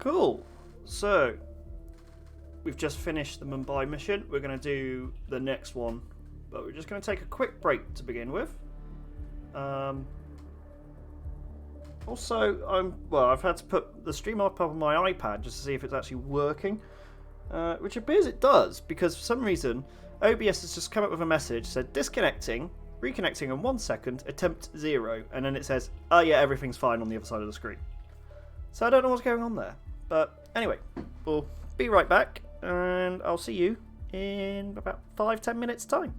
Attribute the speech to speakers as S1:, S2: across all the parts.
S1: Cool. So, we've just finished the Mumbai mission. We're going to do the next one, but we're just going to take a quick break to begin with. Also, I've had to put the stream up on my iPad just to see if it's actually working, which appears it does, because for some reason OBS has just come up with a message said disconnecting, reconnecting in 1 second, attempt 0, and then it says, oh yeah, everything's fine on the other side of the screen. So I don't know what's going on there. But anyway, we'll be right back, and I'll see you in about 5-10 minutes' time.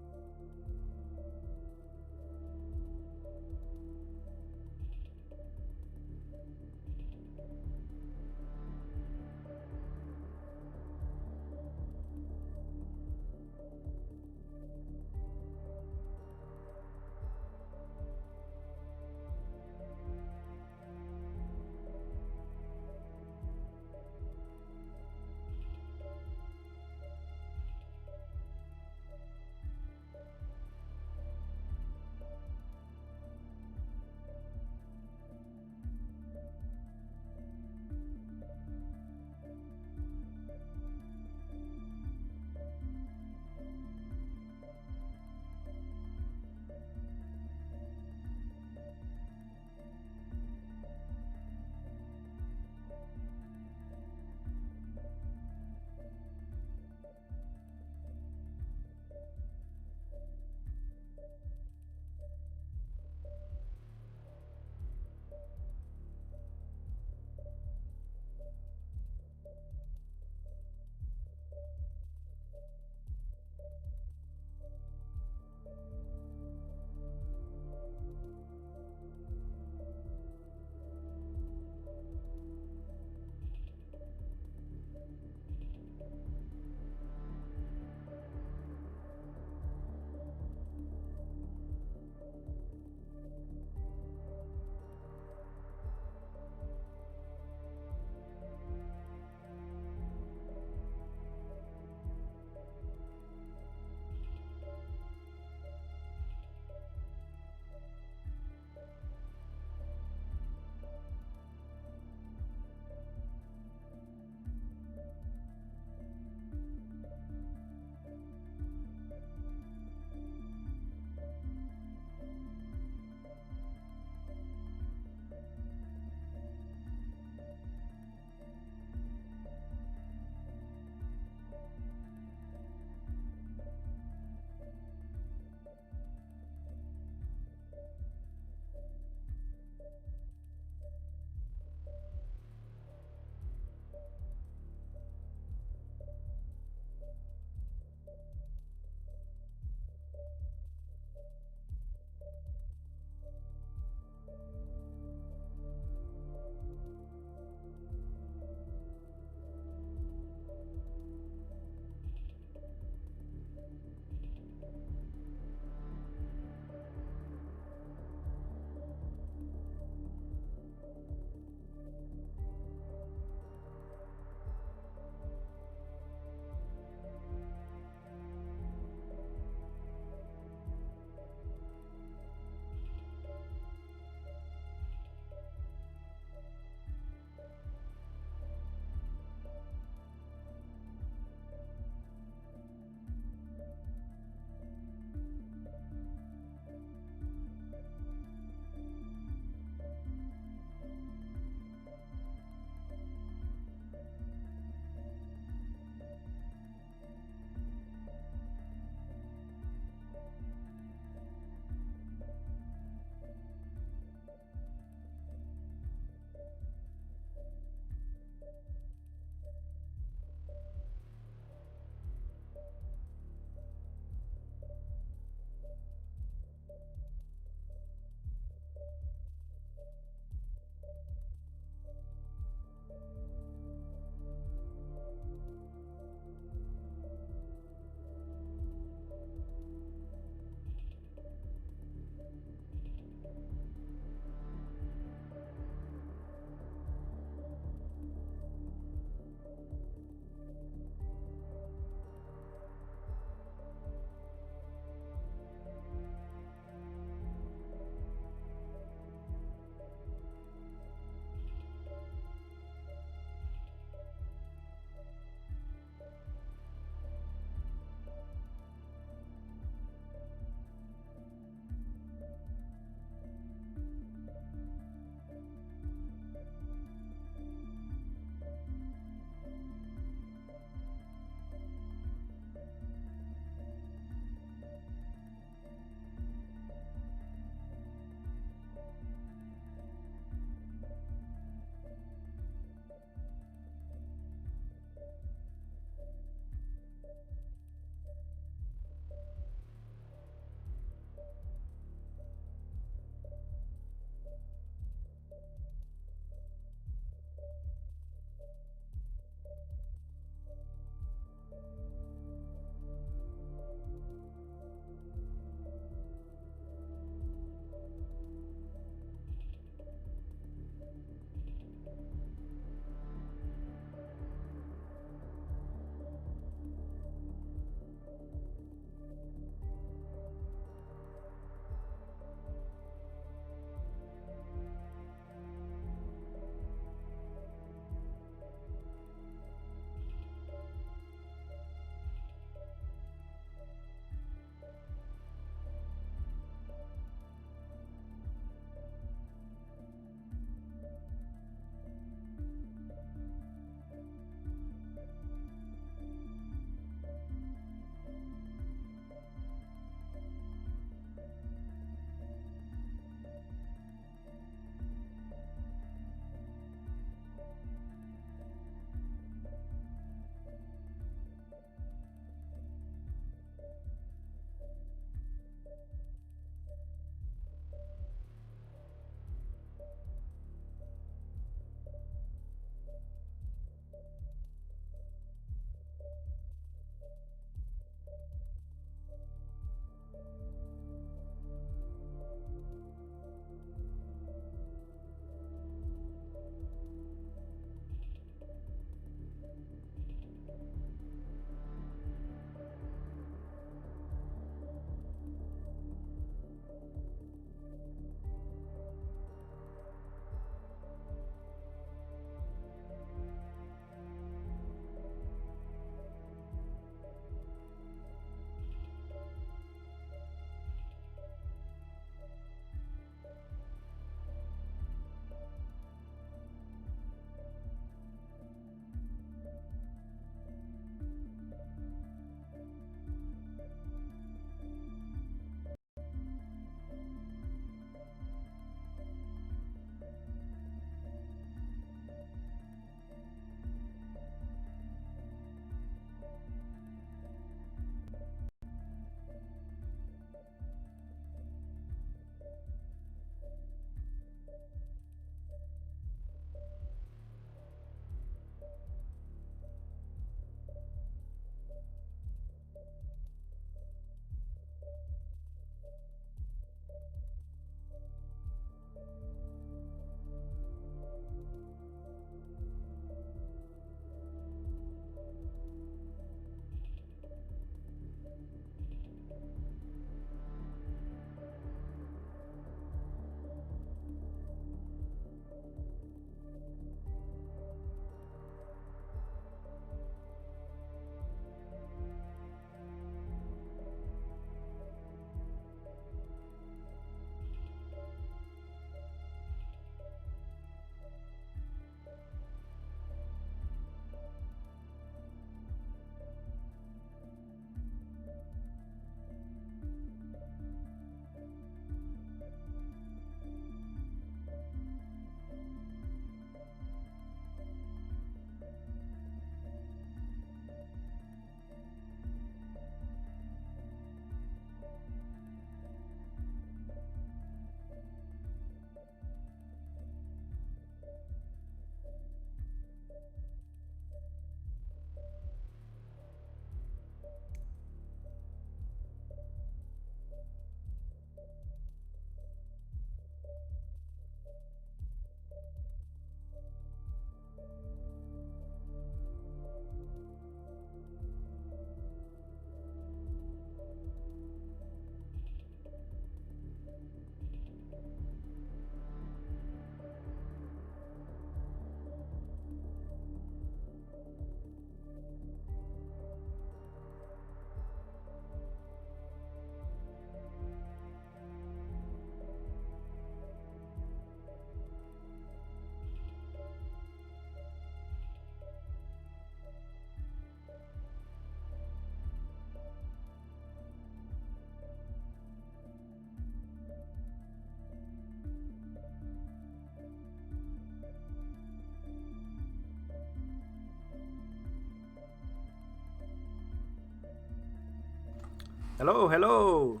S1: Hello, hello.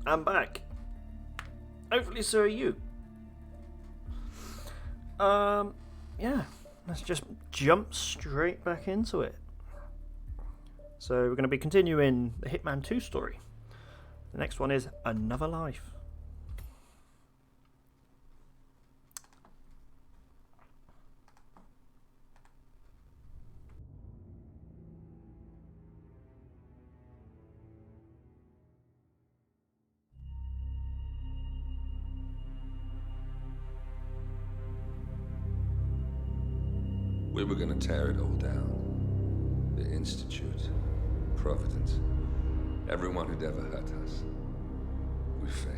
S1: I'm back. Hopefully so are you. Yeah, let's just jump straight back into it. So we're going to be continuing the Hitman 2 story. The next one is Another Life.
S2: We were gonna tear it all down. The Institute, Providence, everyone who'd ever hurt us. We failed.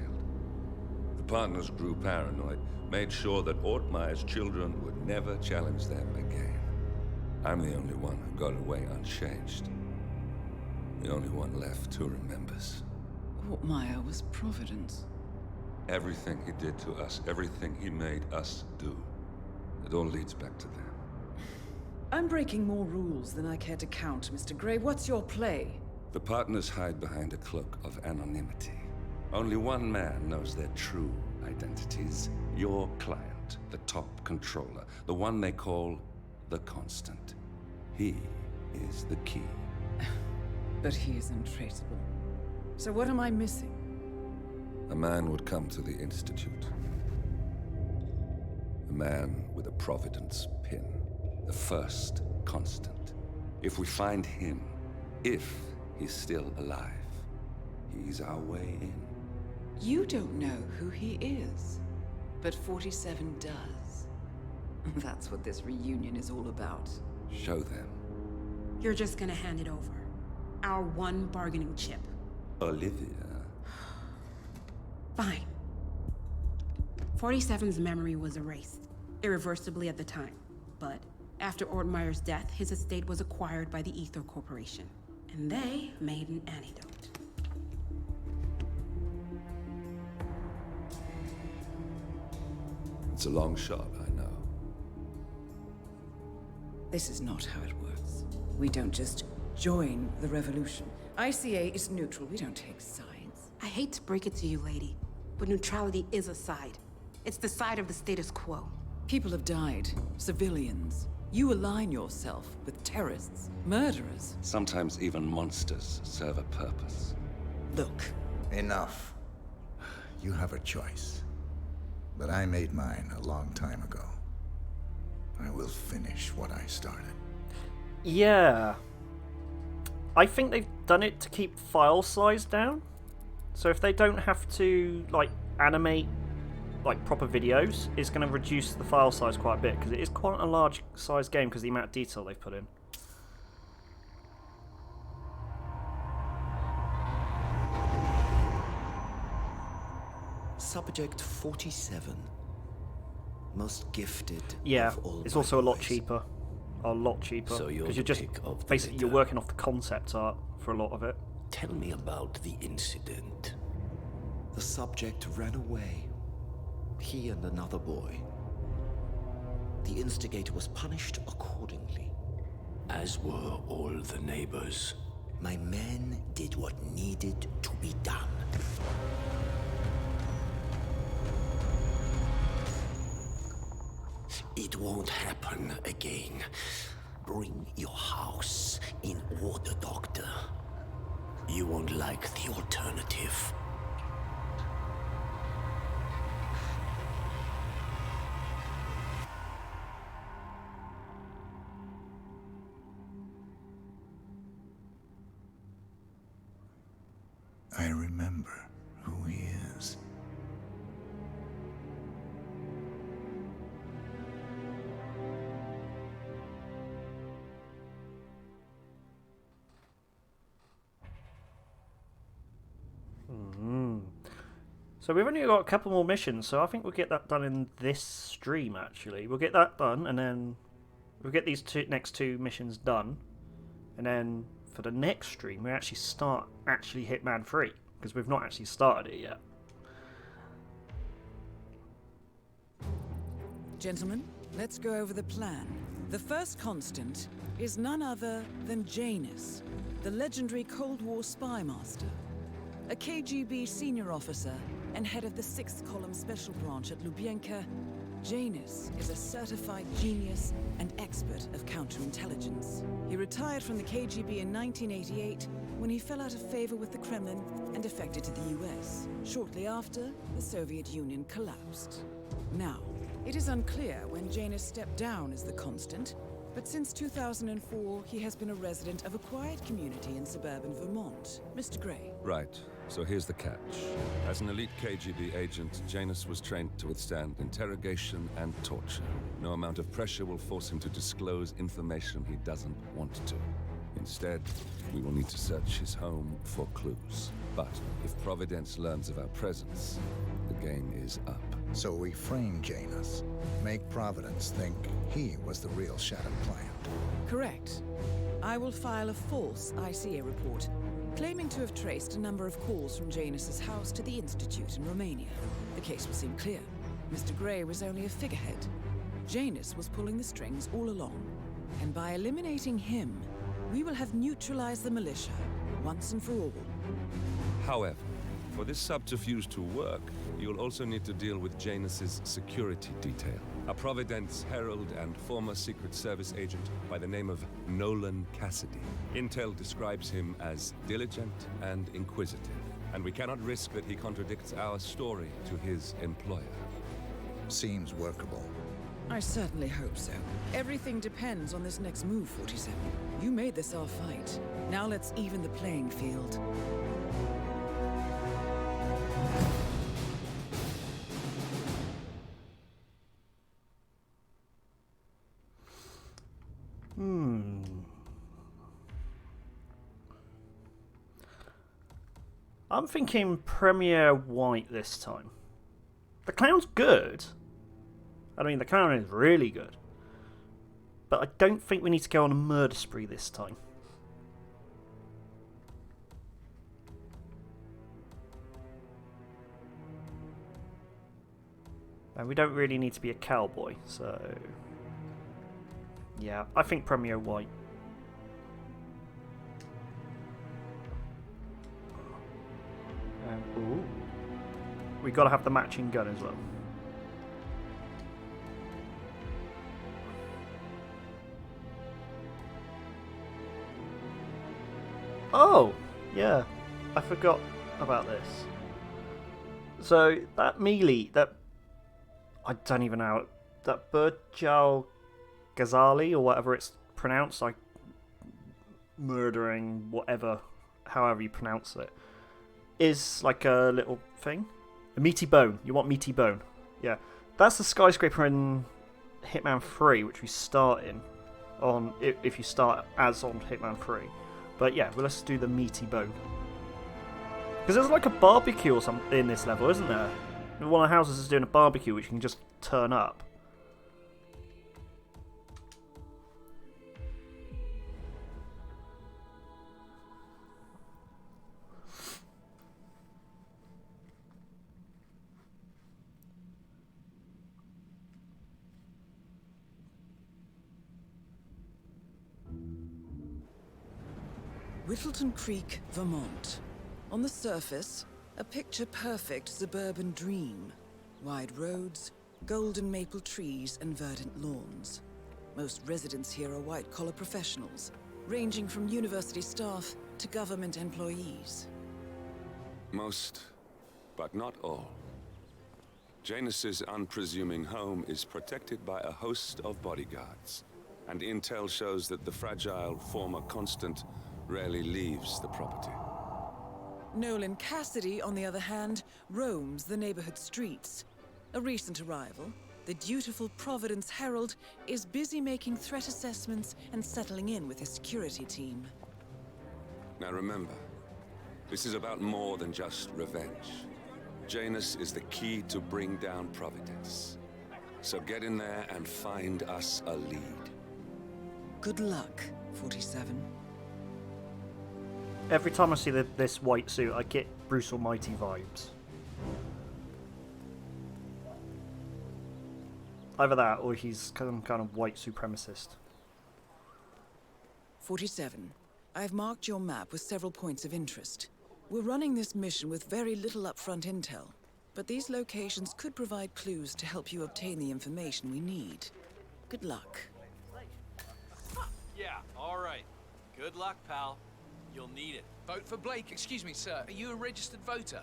S2: The partners grew paranoid, made sure that Ortmeyer's children would never challenge them again. I'm the only one who got away unchanged. The only one left who remembers.
S3: Ortmeyer was Providence.
S2: Everything he did to us, everything he made us do, it all leads back to them.
S3: I'm breaking more rules than I care to count, Mr. Gray. What's your play?
S2: The partners hide behind a cloak of anonymity. Only one man knows their true identities. Your client, the top controller, the one they call the Constant. He is the key.
S3: But he is untraceable. So what am I missing?
S2: A man would come to the Institute. A man with a Providence pin. The first Constant. If we find him, if he's still alive, he's our way in.
S3: You don't know who he is, but 47 does. That's what this reunion is all about.
S2: Show them.
S4: You're just gonna hand it over. Our one bargaining chip.
S2: Olivia.
S4: Fine. 47's memory was erased, irreversibly at the time. But after Ortmeyer's death, his estate was acquired by the Ether Corporation. And they made an antidote.
S2: It's a long shot, I know.
S3: This is not how it works. We don't just join the revolution. ICA is neutral. We don't take sides.
S4: I hate to break it to you, lady, but neutrality is a side. It's the side of the status quo.
S3: People have died. Civilians. You align yourself with terrorists, murderers.
S2: Sometimes even monsters serve a purpose.
S5: Look, enough. You have a choice. But I made mine a long time ago. I will finish what I started.
S1: Yeah. I think they've done it to keep file size down. So if they don't have to, like, animate like proper videos, it's going to reduce the file size quite a bit, because it is quite a large size game because of the amount of detail they've put in.
S6: Subject 47. Most gifted.
S1: Yeah,
S6: of all
S1: it's
S6: my
S1: also a lot
S6: boys.
S1: cheaper. A lot cheaper.
S6: So you're
S1: because
S6: the
S1: you're just
S6: pick of the
S1: basically you're
S6: litter.
S1: working off the concept art for a lot of it.
S6: Tell me about the incident. The subject ran away. He and another boy. The instigator was punished accordingly. As were all the neighbors. My men did what needed to be done. It won't happen again. Bring your house in order, Doctor. You won't like the alternative.
S5: I remember who he is.
S1: So we've only got a couple more missions, so I think we'll get that done in this stream, actually. We'll get that done, and then we'll get these next two missions done. And then for the next stream, we actually start Hitman 3, because we've not actually started it yet.
S3: Gentlemen, let's go over the plan. The first constant is none other than Janus,
S7: the legendary Cold War spy master, a KGB senior officer and head of the 6th Column Special Branch at Lubyanka, Janus is a certified genius and expert of counterintelligence. He retired from the KGB in 1988 when he fell out of favor with the Kremlin and defected to the US. Shortly after, the Soviet Union collapsed. Now, it is unclear when Janus stepped down as the Constant, but since 2004, he has been a resident of a quiet community in suburban Vermont. Mr. Gray.
S2: Right. So here's the catch. As an elite KGB agent, Janus was trained to withstand interrogation and torture. No amount of pressure will force him to disclose information he doesn't want to. Instead, we will need to search his home for clues. But if Providence learns of our presence, the game is up.
S5: So we frame Janus, make Providence think he was the real Shattered Plant.
S7: Correct. I will file a false ICA report, claiming to have traced a number of calls from Janus's house to the Institute in Romania. The case will seem clear. Mr. Gray was only a figurehead. Janus was pulling the strings all along. And by eliminating him, we will have neutralized the militia, once and for all.
S2: However, for this subterfuge to work, you'll also need to deal with Janus's security detail. A Providence herald and former Secret Service agent by the name of Nolan Cassidy. Intel describes him as diligent and inquisitive, and we cannot risk that he contradicts our story to his employer.
S5: Seems workable.
S7: I certainly hope so. Everything depends on this next move, 47. You made this our fight. Now let's even the playing field.
S1: I'm thinking Premier White this time. The clown's good. I mean, the clown is really good. But I don't think we need to go on a murder spree this time. And we don't really need to be a cowboy, so... yeah, I think Premier White. Ooh. We gotta have the matching gun as well. Oh, yeah, I forgot about this. So that melee, that I don't even know, that Burjal Ghazali or whatever it's pronounced, like murdering whatever, however you pronounce it, is like a little thing. A meaty bone. You want meaty bone. Yeah. That's the skyscraper in Hitman 3, which we start in. On if you start as on Hitman 3. But yeah, well, let's do the meaty bone. Because there's like a barbecue or something in this level, isn't there? One of the houses is doing a barbecue, which you can just turn up.
S7: Whittleton Creek, Vermont. On the surface, a picture-perfect suburban dream. Wide roads, golden maple trees, and verdant lawns. Most residents here are white-collar professionals, ranging from university staff to government employees.
S2: Most, but not all. Janus's unpresuming home is protected by a host of bodyguards, and intel shows that the fragile former Constant rarely leaves the property.
S7: Nolan Cassidy, on the other hand, roams the neighborhood streets. A recent arrival, the dutiful Providence Herald is busy making threat assessments and settling in with his security team.
S2: Now remember, this is about more than just revenge. Janus is the key to bring down Providence. So get in there and find us a lead.
S7: Good luck, 47.
S1: Every time I see this white suit, I get Bruce Almighty vibes. Either that, or he's some kind of white supremacist.
S7: 47. I've marked your map with several points of interest. We're running this mission with very little upfront intel, but these locations could provide clues to help you obtain the information we need. Good luck.
S8: Yeah, all right. Good luck, pal. You'll need it.
S9: Vote for Blake. Excuse me, sir. Are you a registered voter?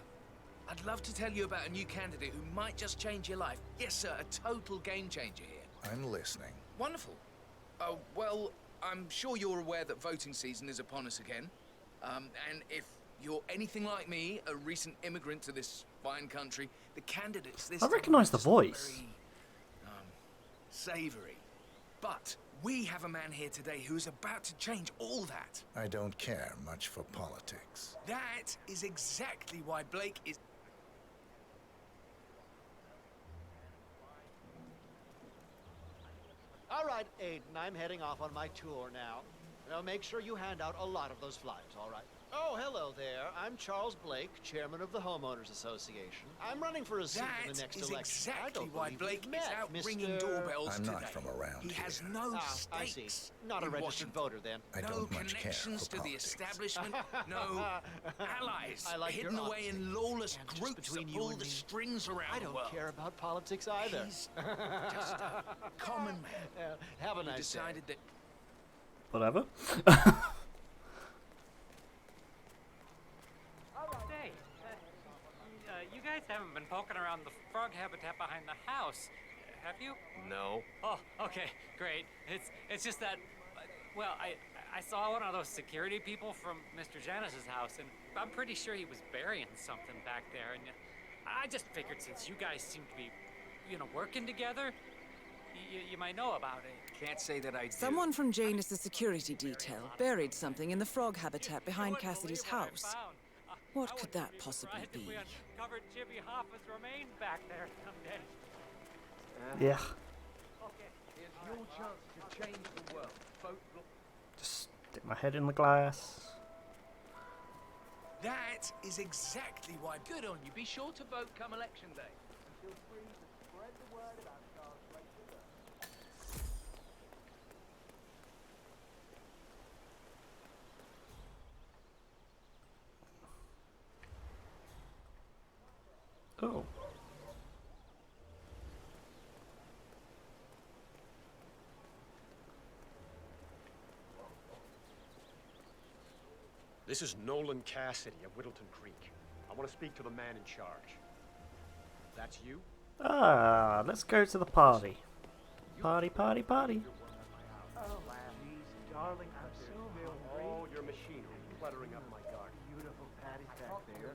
S9: I'd love to tell you about a new candidate who might just change your life. Yes, sir, a total game changer here.
S5: I'm listening.
S9: Wonderful. Oh, well, I'm sure you're aware that voting season is upon us again. And if you're anything like me, a recent immigrant to this fine country, the candidates this
S1: I recognise the
S9: time
S1: voice.
S9: very, savory. But we have a man here today who's about to change all that.
S5: I don't care much for politics.
S9: That is exactly why Blake is...
S10: All right, Aiden, I'm heading off on my tour now. Now make sure you hand out a lot of those flyers, all right? Oh, hello there. I'm Charles Blake, chairman of the Homeowners Association. I'm running for a seat in the next
S9: That is
S10: election.
S9: exactly why Blake is out
S10: Mr.
S9: ringing doorbells
S5: I'm
S9: today.
S5: not from around
S9: He has
S5: here.
S9: no
S10: I see.
S9: stakes
S10: Not a
S9: in
S10: registered
S9: Washington.
S10: voter, then.
S5: I
S9: No
S5: don't much care
S9: connections
S5: for
S9: to the
S5: politics.
S9: establishment. No allies
S10: I like
S9: hidden
S10: your
S9: away
S10: honesty.
S9: in lawless
S10: And just
S9: groups
S10: between
S9: that
S10: you
S9: pull
S10: and
S9: the
S10: me,
S9: strings around
S10: I
S9: the
S10: don't
S9: world.
S10: care about politics either.
S9: He's just a common man
S10: Have a
S9: who
S10: nice
S9: decided that
S1: Whatever.
S11: Say, you guys haven't been poking around the frog habitat behind the house, have you?
S8: No.
S11: Oh, okay, great. It's just that, well, I saw one of those security people from Mr. Janice's house, and I'm pretty sure he was burying something back there, and I just figured since you guys seem to be, working together, you might know about it.
S9: can't say that I do.
S7: Someone from Janus's security detail buried something in the frog habitat behind Cassidy's house. What could that possibly be?
S11: We uncovered Jimmy Hoffa's remains back there someday.
S1: Yeah.
S9: Here's your chance to change the world. Vote Blake.
S1: Just stick my head in the glass.
S9: That is exactly why. Good on you. Be sure to vote come election day. Feel free to spread the word about Charles Blake.
S1: Oh.
S12: This is Nolan Cassidy of Whittleton Creek. I want to speak to the man in charge. That's you?
S1: Ah, let's go to the party. Party, party, party.
S12: Oh, darling, I'm so very all your machinery cluttering up my garden.
S10: Beautiful patty back there.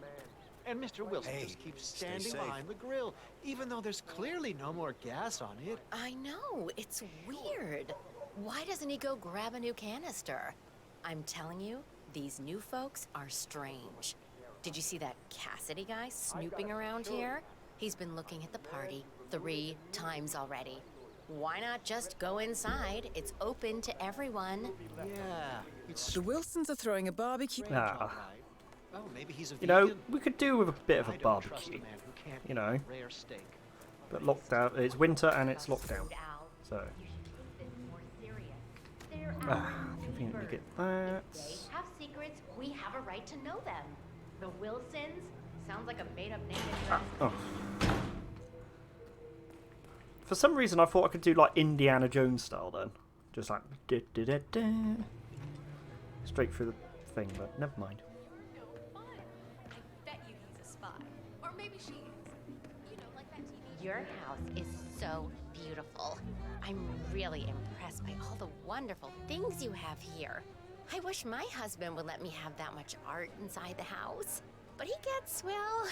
S10: And Mr. Wilson
S5: Hey,
S10: just keeps
S5: stay
S10: standing
S5: safe.
S10: behind the grill, even though there's clearly no more gas on it.
S13: I know, it's weird. Why doesn't he go grab a new canister? I'm telling you, these new folks are strange. Did you see that Cassidy guy snooping around here? He's been looking at the party 3 times already. Why not just go inside? It's open to everyone.
S10: Yeah, it's
S7: The Wilsons are throwing a barbecue.
S10: strange, all
S1: Ah.
S10: right. Oh, maybe he's a
S1: You know,
S10: vegan.
S1: we could do with a bit of
S10: I
S1: a
S10: don't trust a
S1: barbecue.
S10: man who can't
S1: You know,
S10: eat rare steak.
S1: but lockdown. It's winter and it's lockdown. So, conveniently get that.
S13: Have secrets, we have a right to know them. The Wilsons sounds like a made-up name.
S1: Oh. For some reason, I thought I could do like Indiana Jones style then, just like straight through the thing. But never mind.
S13: I bet you he's a spy. Or maybe she is. You know, like that TV. Your house is so beautiful. I'm really impressed by all the wonderful things you have here. I wish my husband would let me have that much art inside the house. But he gets, well,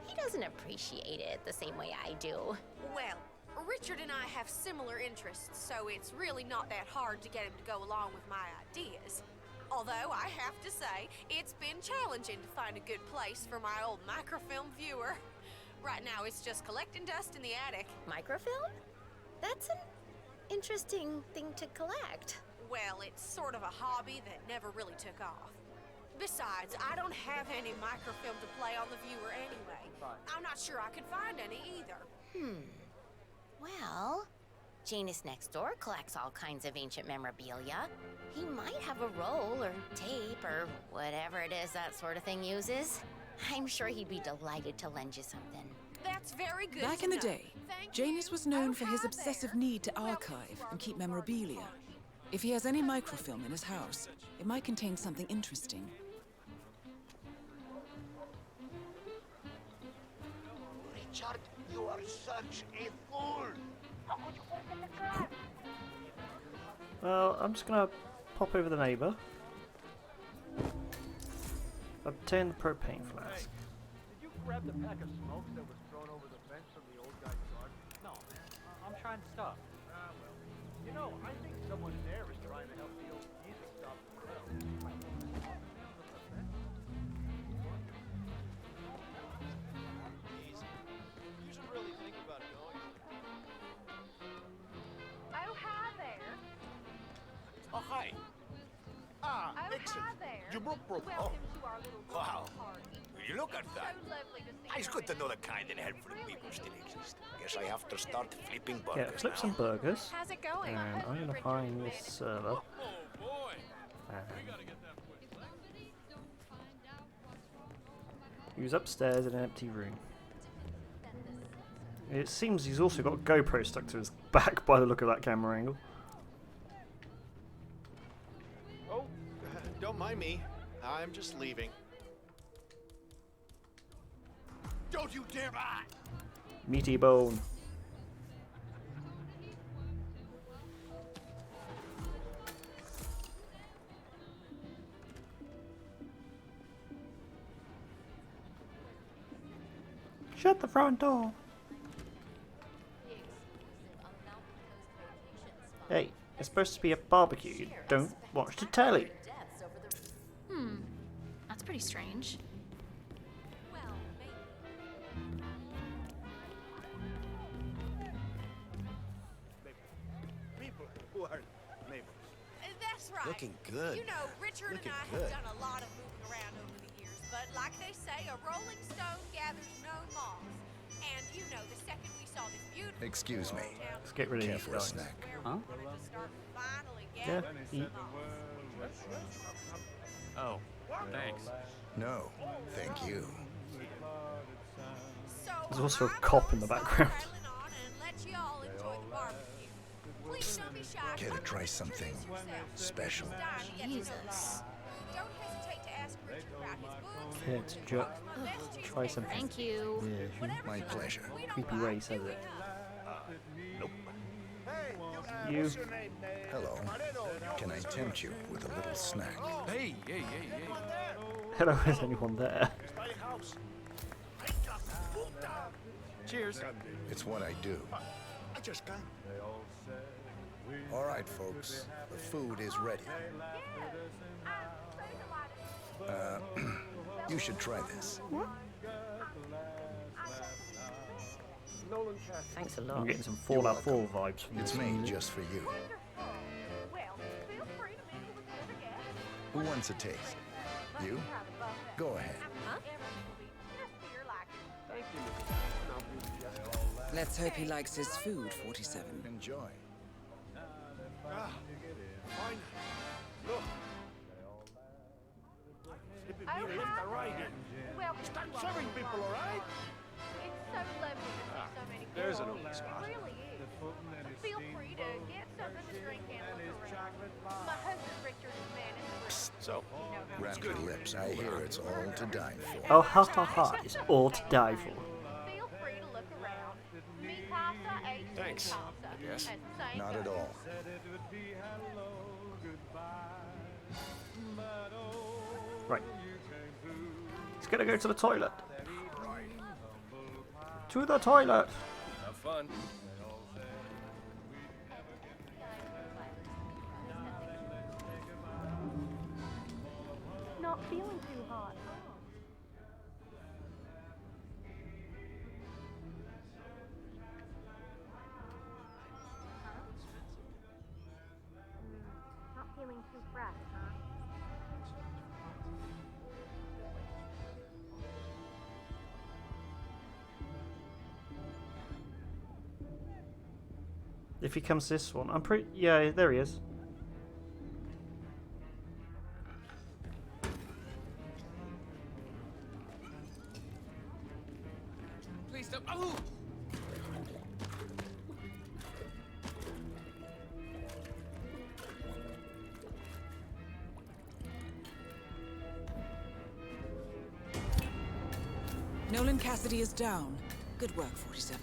S13: he doesn't appreciate it the same way I do.
S14: Well, Richard and I have similar interests, so it's really not that hard to get him to go along with my ideas. Although, I have to say, it's been challenging to find a good place for my old microfilm viewer. Right now, it's just collecting dust in the attic.
S13: Microfilm? That's an interesting thing to collect.
S14: Well, it's sort of a hobby that never really took off. Besides, I don't have any microfilm to play on the viewer anyway. I'm not sure I could find any either.
S13: Well, Janus next door collects all kinds of ancient memorabilia. He might have a roll or tape or whatever it is that sort of thing uses. I'm sure he'd be delighted to lend you something.
S14: That's very good.
S7: Back in the day, Janus was known for his obsessive need to archive and keep memorabilia. If he has any microfilm in his house, it might contain something interesting.
S10: Richard, you are such a fool! How could you open the trap?
S1: Well, I'm just gonna pop over the neighbour. Obtain the propane flask.
S12: Did you grab the pack of smokes that was thrown over the fence from the old guy's garden?
S11: No, man. I'm trying to stop.
S12: Ah, well. You know, I think someone there is trying to help the old geezer stop the well.
S10: Easy. You should really think about going.
S14: Oh, hi there.
S15: Oh, hi. Ah,
S14: Oh,
S15: excellent.
S14: hi there.
S15: You broke
S14: Welcome to our little
S15: Wow.
S14: party.
S15: Will you look at that?
S14: So lovely to see
S15: It's
S14: you
S15: good to
S14: again.
S15: know the kind and helpful people still exist. Guess I have to start flipping burgers
S1: Yeah, flip
S15: now.
S1: some burgers.
S14: How's it going?
S1: And I'm gonna find this server. And he was upstairs in an empty room. It seems he's also got a GoPro stuck to his back by the look of that camera angle.
S10: Oh, don't mind me. I'm just leaving.
S15: Don't you dare buy!
S1: Meaty bone. Shut the front door. Hey, it's supposed to be a barbecue. You don't watch the telly.
S16: That's pretty strange.
S15: People who are neighbors.
S14: That's right.
S6: Looking good.
S14: You know, Richard
S6: Looking
S14: and I
S6: good.
S14: have done a lot of moving around over the years, but like they say, a rolling stone gathers no moss. And you know, the second we saw this beautiful
S5: Excuse me.
S1: Let's get rid of
S5: Care
S1: these
S5: for a
S1: guys.
S5: snack?
S11: Huh?
S1: Yeah, eat.
S11: Oh, thanks.
S5: No, thank you.
S14: So
S1: There's also a cop in the background.
S14: on and let you all enjoy the barbecue. Please don't be shy.
S5: Care to try something special?
S16: Jesus.
S14: Don't hesitate to ask Richard about his books.
S1: Yeah, it's try something.
S16: Thank you.
S1: Yeah,
S5: My pleasure.
S1: creepy way he says it.
S15: Nope.
S1: You.
S5: Hello. Can I tempt you with a little snack?
S9: Hey.
S1: Hello, is anyone there?
S10: Cheers.
S5: It's what I do.
S15: I just can't.
S5: All right, folks. The food is ready. You should try this.
S4: Thanks a
S1: I'm
S4: lot.
S1: getting some Fallout 4 vibes from
S5: It's
S1: this
S5: made
S1: music.
S5: just for you.
S14: Well, feel free to mingle with whoever guests.
S5: Who wants a taste? You? Go ahead.
S10: Thank you, Mrs.
S7: Let's hope he likes his food, 47.
S5: Enjoy.
S15: Fine. Look.
S14: Oh, hi
S15: right
S14: there. Welcome
S15: Start
S14: to our
S15: serving
S14: little
S15: people, all
S14: party.
S15: right?
S14: It's so lovely to see so many people.
S10: there's an open spot.
S14: It really is. Feel free to get something to drink and look around. My husband Richard is man in the room.
S15: So,
S5: Wrap your lips. I hear it's all to die for.
S1: Oh, ha ha ha, it's all to die for.
S14: Feel free to look around. Mi casa es mi
S15: Thanks,
S14: casa.
S15: I guess.
S14: And same
S5: Not at
S14: goes.
S5: all.
S1: Right. He's gonna go to the toilet. To the toilet!
S9: Have fun.
S14: Not feeling too hot. Not feeling too fresh, huh?
S1: If he comes this one, I'm pretty. Yeah, there he is.
S9: Please don't. Oh!
S7: Nolan Cassidy is down. Good work, 47.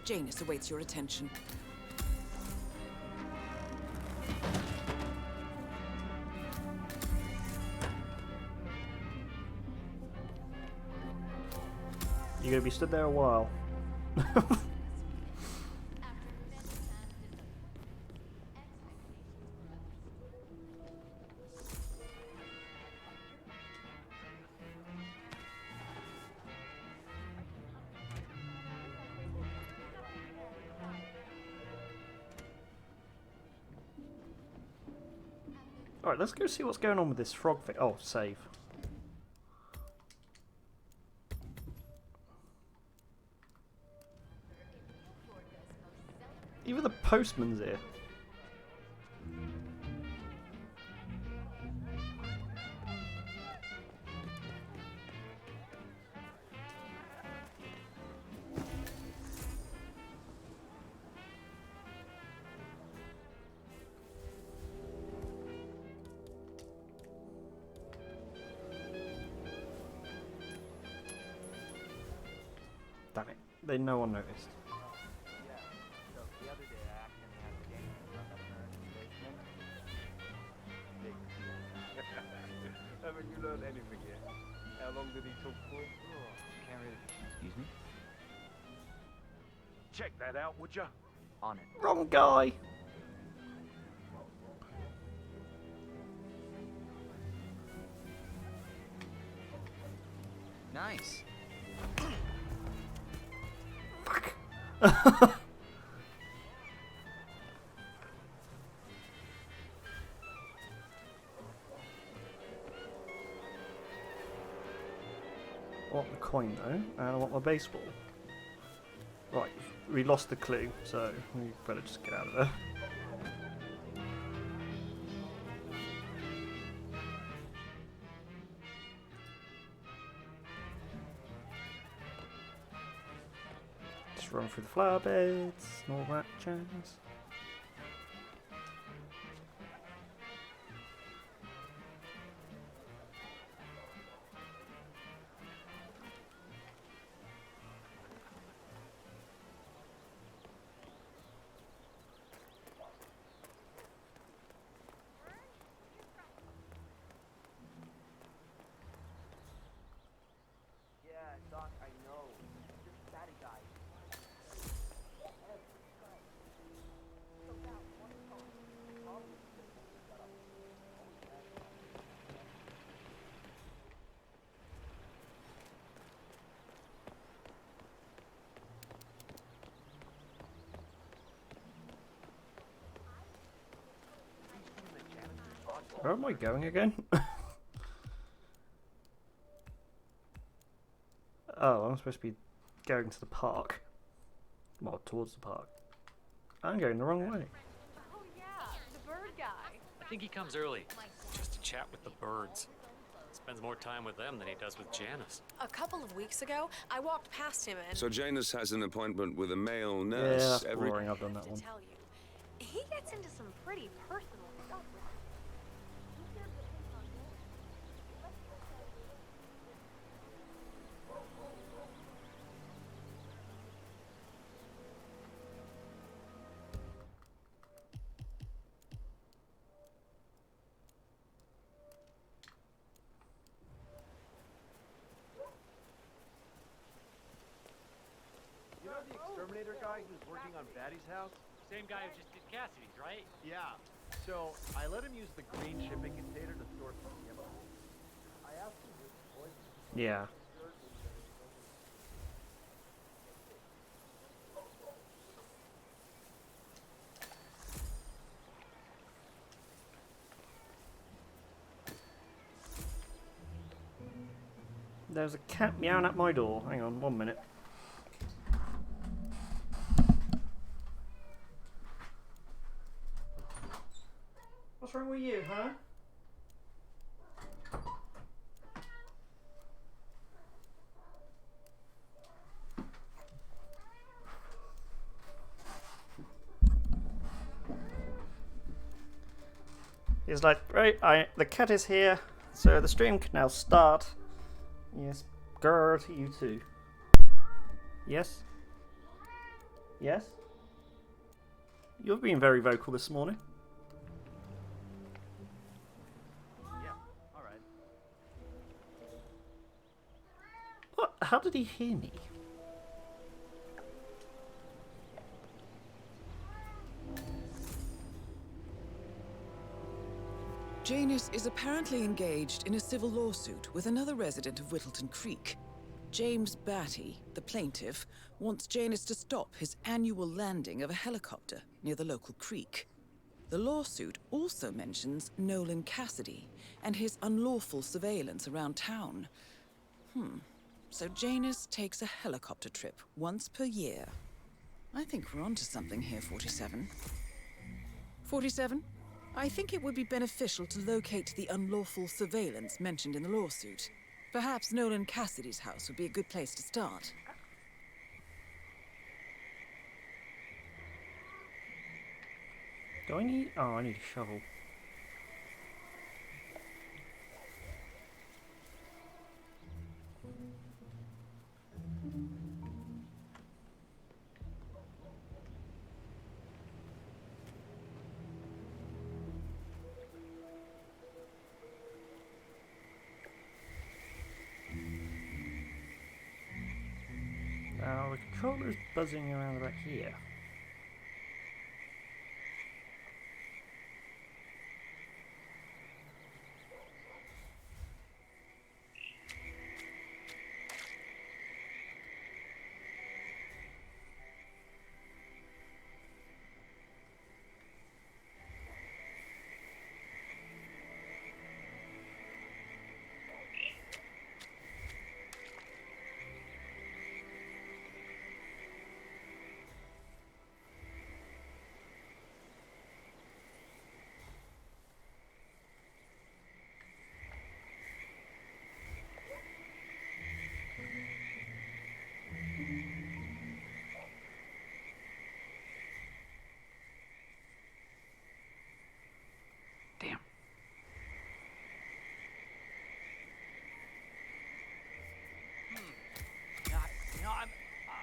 S7: Janus awaits your attention.
S1: You're gonna be stood there a while. Alright, let's go see what's going on with this frog thing. Oh, save. Even the postman's here. Damn it, no one noticed.
S17: Haven't you learned anything yet? How long did he talk for? Oh, can't really. Excuse me? Check that out, would ya? On it.
S1: Wrong guy!
S18: Nice.
S1: Fuck. I want the coin though, and I want my baseball. Right, we lost the clue, so we better just get out of there. Just run through the flower beds and all that jazz. Where am I going again? Oh, I'm supposed to be going to the park. Well, towards the park. I'm going the wrong way.
S14: Oh yeah, the bird guy.
S11: I think he comes early, just to chat with the birds. Spends more time with them than he does with Janus.
S14: A couple of weeks ago, I walked past him and...
S2: So Janus has an appointment with a male
S1: Yeah,
S2: nurse
S1: that's
S2: every...
S1: boring. I've done that one.
S14: Tell you, he gets into some pretty personal stuff with me.
S10: You know the exterminator guy who's working on Batty's house?
S11: Same guy who just did Cassidy's, right?
S10: Yeah. So I let him use the green shipping container to store some chemicals. I asked him his voice.
S1: Yeah. There's a cat meowing at my door. Hang on, 1 minute. What's wrong with you, huh? He's like, right, the cat is here, so the stream can now start. Yes, grrr to you too. Yes? Yes? You've been very vocal this morning.
S10: Yeah, alright.
S1: What? How did he hear me?
S7: Janus is apparently engaged in a civil lawsuit with another resident of Whittleton Creek. James Batty, the plaintiff, wants Janus to stop his annual landing of a helicopter near the local creek. The lawsuit also mentions Nolan Cassidy and his unlawful surveillance around town. So Janus takes a helicopter trip once per year. I think we're onto something here, 47. 47? I think it would be beneficial to locate the unlawful surveillance mentioned in the lawsuit. Perhaps Nolan Cassidy's house would be a good place to start.
S1: Do I need... Oh, I need a shovel. Now the controller's buzzing around about here.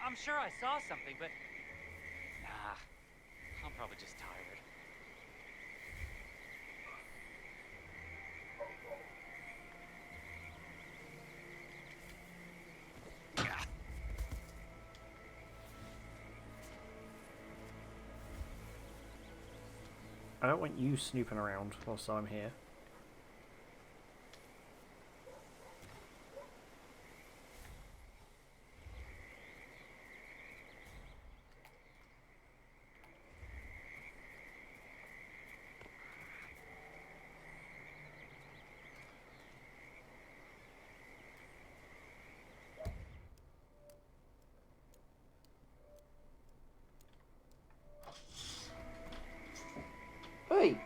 S11: I'm sure I saw something, but nah, I'm probably just tired.
S1: I don't want you snooping around whilst I'm here. Hey!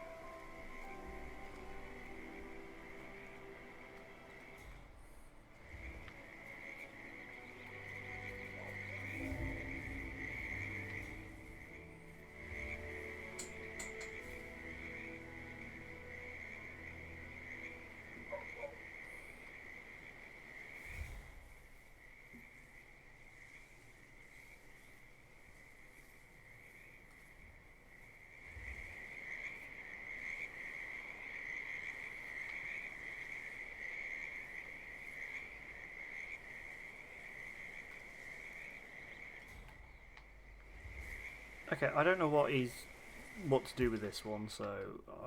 S1: Okay, I don't know what to do with this one, so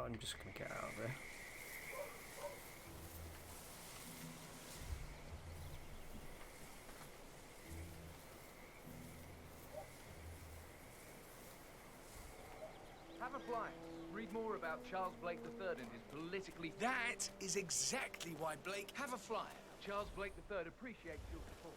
S1: I'm just gonna get out of there.
S9: Have a fly. Read more about Charles Blake III and his politically... That is exactly why Blake... Have a fly. Charles Blake III appreciates your support.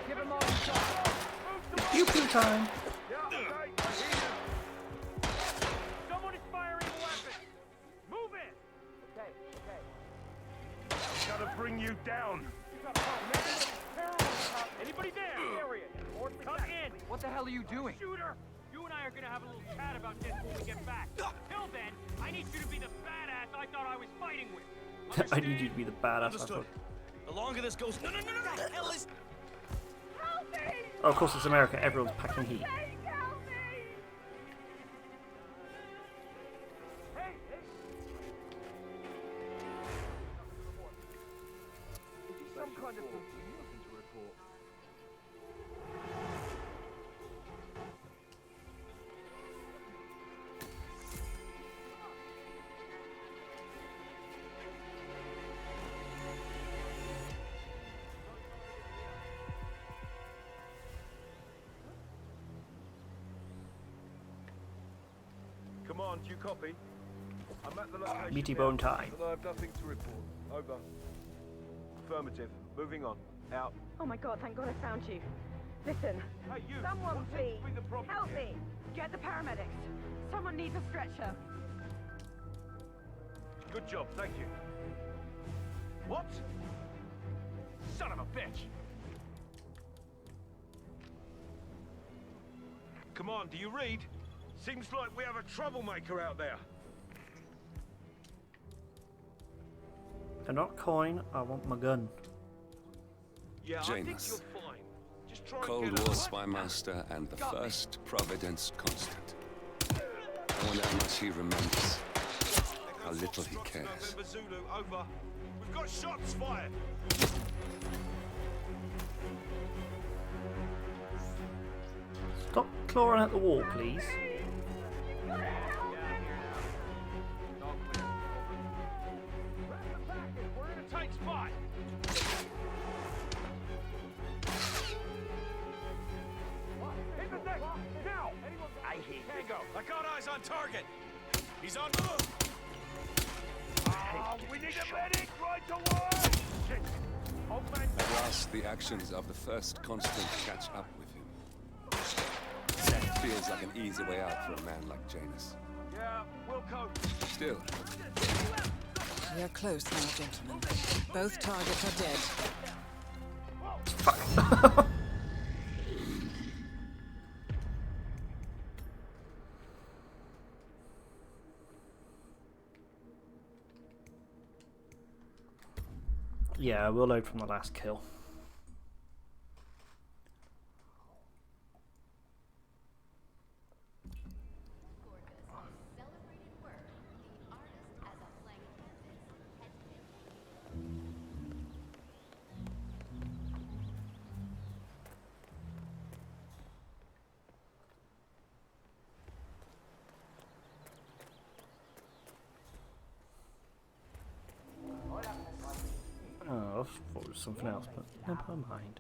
S17: Give him all the shot.
S1: Pew pew time.
S17: Someone is firing a weapon. Move in. Okay. Gotta bring you down. Anybody there? Area. Come in. What the hell are you doing? Shooter. You and I are gonna have a little chat about this when we get back. Till then, I need you to be the badass I thought I was fighting with.
S1: I need you to be the badass.
S18: Understood. The longer this goes, no. What the hell is?
S14: Help me!
S1: Oh, of course it's America. Everyone's packing heat.
S14: Help me!
S17: Hey! Some kind of nothing to report. Come on, do you copy? I'm at the location.
S1: Meaty
S17: now,
S1: bone time.
S17: and I have nothing to report. Over. Affirmative. Moving on. Out.
S19: Oh my god, thank god I found you. Listen.
S17: Hey, you!
S19: Someone
S17: What
S19: please.
S17: seems to be the problem
S19: Help
S17: here?
S19: me. Get the paramedics. Someone needs a stretcher.
S17: Good job, thank you. What? Son of a bitch! Come on, do you read? Seems like we have a troublemaker out there.
S1: They're not coin. I want my gun.
S17: Yeah, I think
S2: Janus.
S17: you're fine. Just try and
S2: Cold
S17: get
S2: War
S17: a...
S2: spy master and the
S17: Got me.
S2: first Providence constant. I wonder how much he remembers. How little he cares.
S17: November Zulu, over. We've got shots fired.
S1: Stop clawing at the wall, please.
S17: We're in a tight spot. Hit the deck now. I hate it. Go. I got eyes on target. He's on the move. We need a medic right away. Shit. Old man.
S2: At last, the actions of the first constant catch up with him. Death feels like an easy way out for a man like Janus.
S17: Yeah, we'll cope.
S2: Still,
S7: We are close now, gentlemen. Both targets are dead.
S1: Yeah, we'll load from the last kill. Oh, I thought it was something else, but never mind.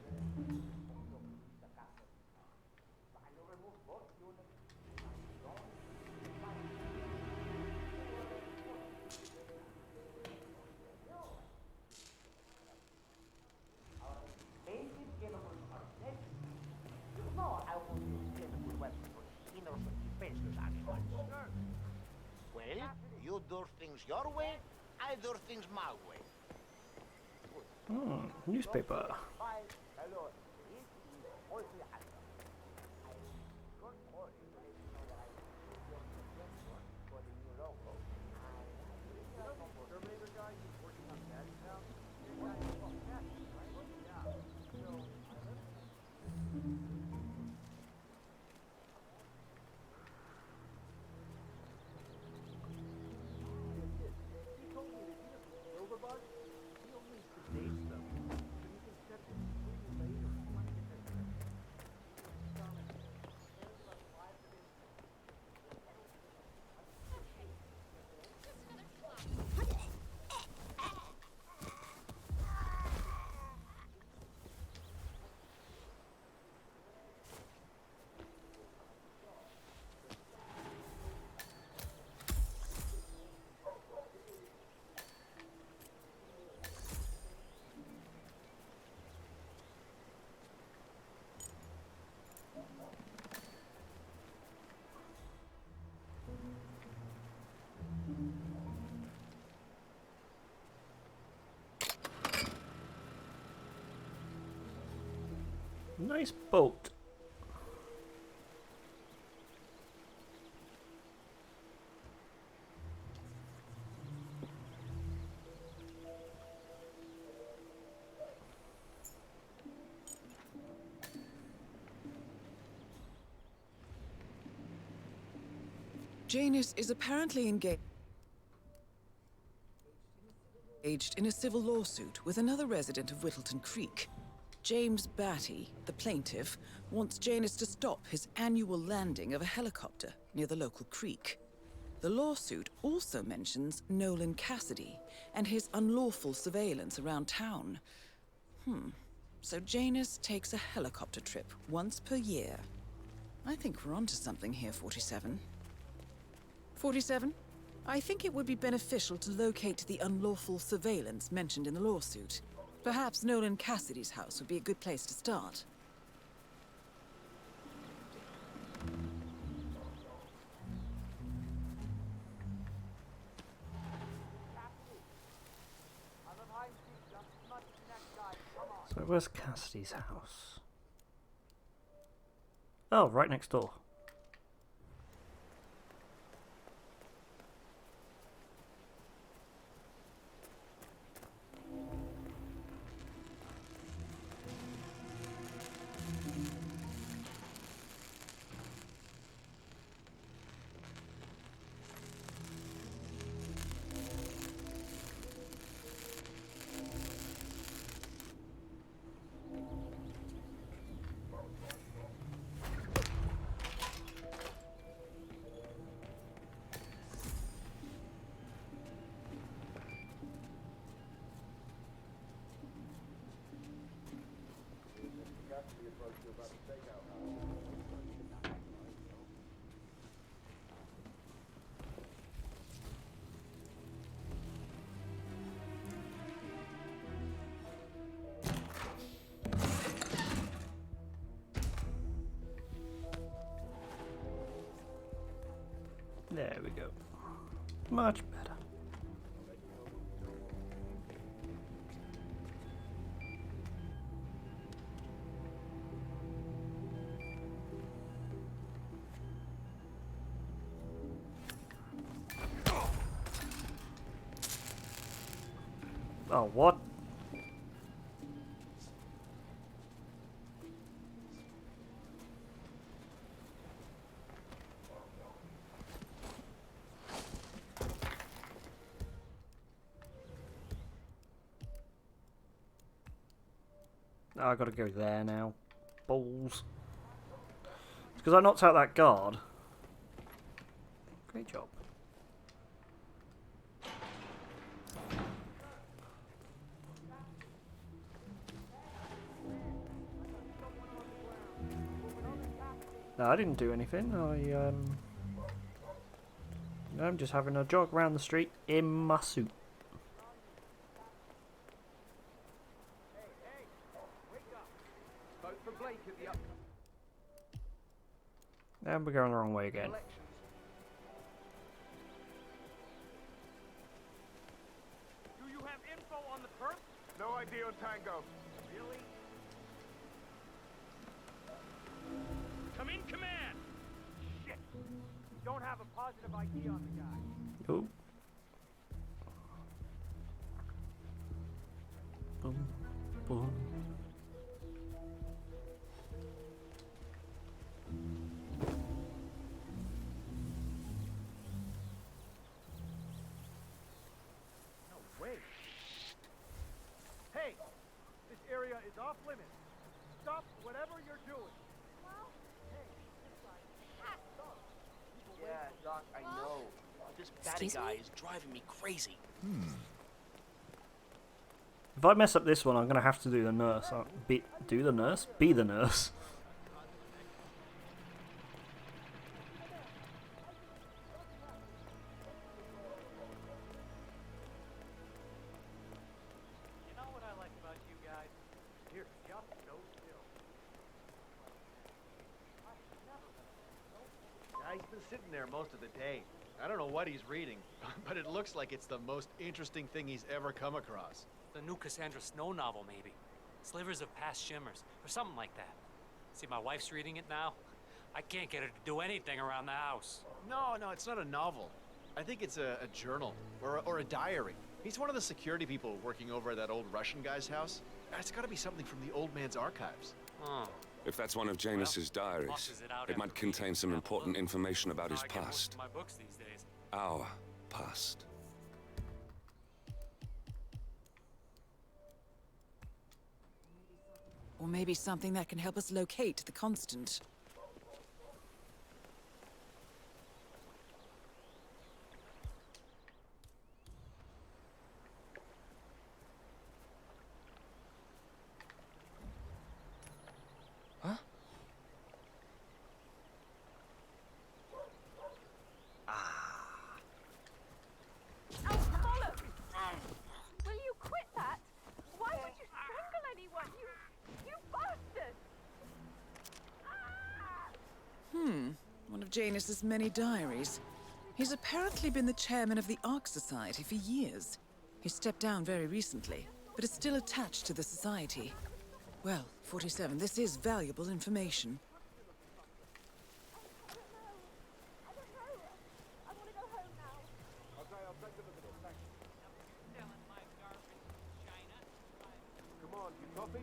S15: Well, you do things your way, I do things my way.
S1: Newspaper. Nice boat.
S7: Janus is apparently engaged in a civil lawsuit with another resident of Whittleton Creek. James Batty, the plaintiff, wants Janus to stop his annual landing of a helicopter near the local creek. The lawsuit also mentions Nolan Cassidy and his unlawful surveillance around town. So Janus takes a helicopter trip once per year. I think we're onto something here, 47. 47? I think it would be beneficial to locate the unlawful surveillance mentioned in the lawsuit. Perhaps Nolan Cassidy's house would be a good place to start.
S1: So where's Cassidy's house? Oh, right next door. There we go. Much better. Oh, what? Oh, I gotta go there now. Balls. It's because I knocked out that guard. Great job. No, I didn't do anything. I'm just having a jog around the street in my suit. And we're going the wrong way again.
S17: Do you have info on the perp? No idea on Tango. Really? Come in, command! Shit! Don't have a positive ID on the guy.
S1: Oh. Boom, boom.
S17: Hey, this area is off limits. Stop whatever you're doing. Well, hey, this guy.
S18: Yeah, Doc, I know. But this batty guy is driving me crazy.
S1: If I mess up this one, I'm gonna have to do the nurse. Be the nurse.
S10: He's been sitting there most of the day. I don't know what he's reading, but it looks like it's the most interesting thing he's ever come across.
S11: The new Cassandra Snow novel, maybe. Slivers of Past Shimmers, or something like that. See, my wife's reading it now. I can't get her to do anything around the house.
S10: No, it's not a novel. I think it's a journal or a diary. He's one of the security people working over at that old Russian guy's house. It's got to be something from the old man's archives.
S11: Oh.
S2: If that's one of Janus's diaries,
S11: tosses it out
S2: it might contain some important information about his
S11: I get most
S2: past.
S11: of my books these days.
S2: Our past.
S7: Or maybe something that can help us locate the Constant.
S18: Huh?
S19: Oh, bollocks! Will you quit that? Why would you strangle anyone? You bastard!
S7: One of Janus's many diaries. He's apparently been the chairman of the Ark Society for years. He stepped down very recently, but is still attached to the society. Well, 47, this is valuable information.
S20: Come on, you copy?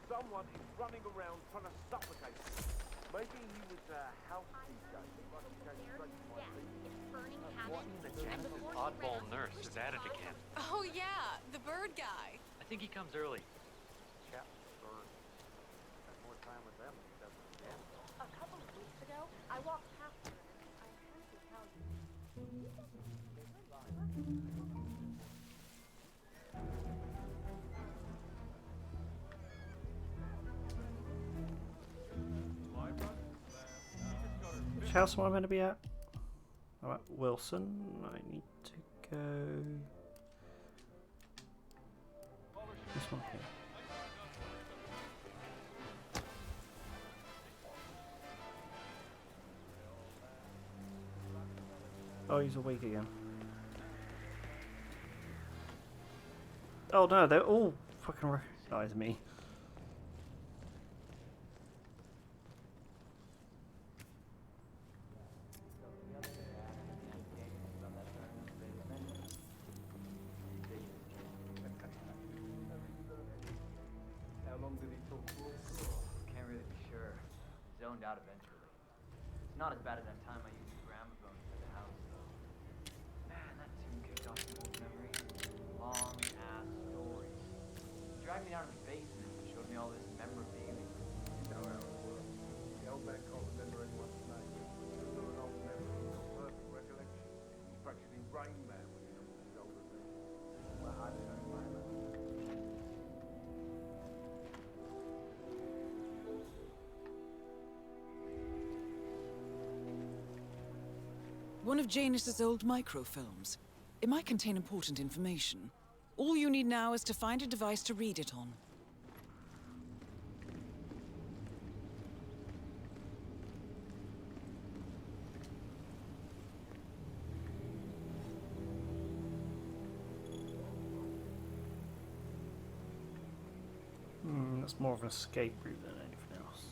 S20: Someone is running around trying to suffocate me. Maybe he was a house DJ.
S11: Oddball nurse is at it again.
S14: Oh yeah, the bird guy.
S11: I think he comes early.
S20: Chap, bird. Spend more time with them than he does with them.
S19: A couple of weeks ago, I walked past her and I had to tell you.
S1: Which house am I meant to be at? I'm at Wilson. I need to go this one here. Oh, he's awake again. Oh no, they're all fucking recognize me.
S20: How long did he talk for?
S21: Can't really be sure. Zoned out eventually. It's not as bad as that time I used the gramophone for the house, though. Man, that tune kicked off some old memories. Long ass stories. He dragged me down to the basement and showed me all this memorabilia.
S20: You know how it works. The old man can't remember anyone's name. You're an old memory, not perfect recollection. He's practically Rain Man when he looks at his older things. Well, I don't know, man.
S7: One of Janus's old microfilms. It might contain important information. All you need now is to find a device to read it on.
S1: That's more of an escape route than anything else.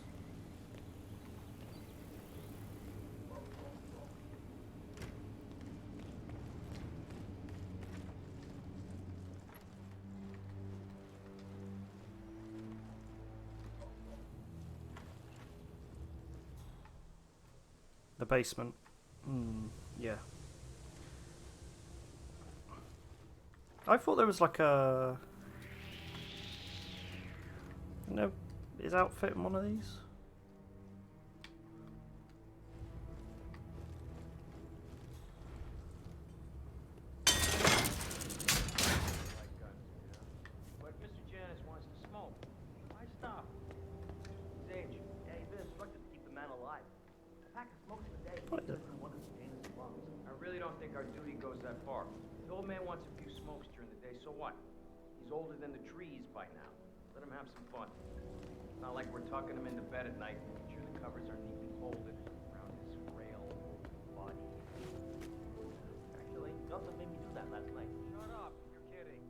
S1: The basement. Yeah. I thought there was like a... No, his outfit in one of these?
S18: But Mr. Janus wants to smoke. Why stop? Sage, yeah, he's been instructed to keep the man alive. A pack of smokes a day
S1: What the-
S18: isn't one of Janus' lungs. I really don't think our duty goes that far. The old man wants a few smokes during the day, so what? He's older than the trees by now. Let him have some fun. It's not like we're tucking him into bed at night, making sure the covers are neatly folded around his frail old body. Actually, Gunther made me do that last night. Shut up, you're kidding.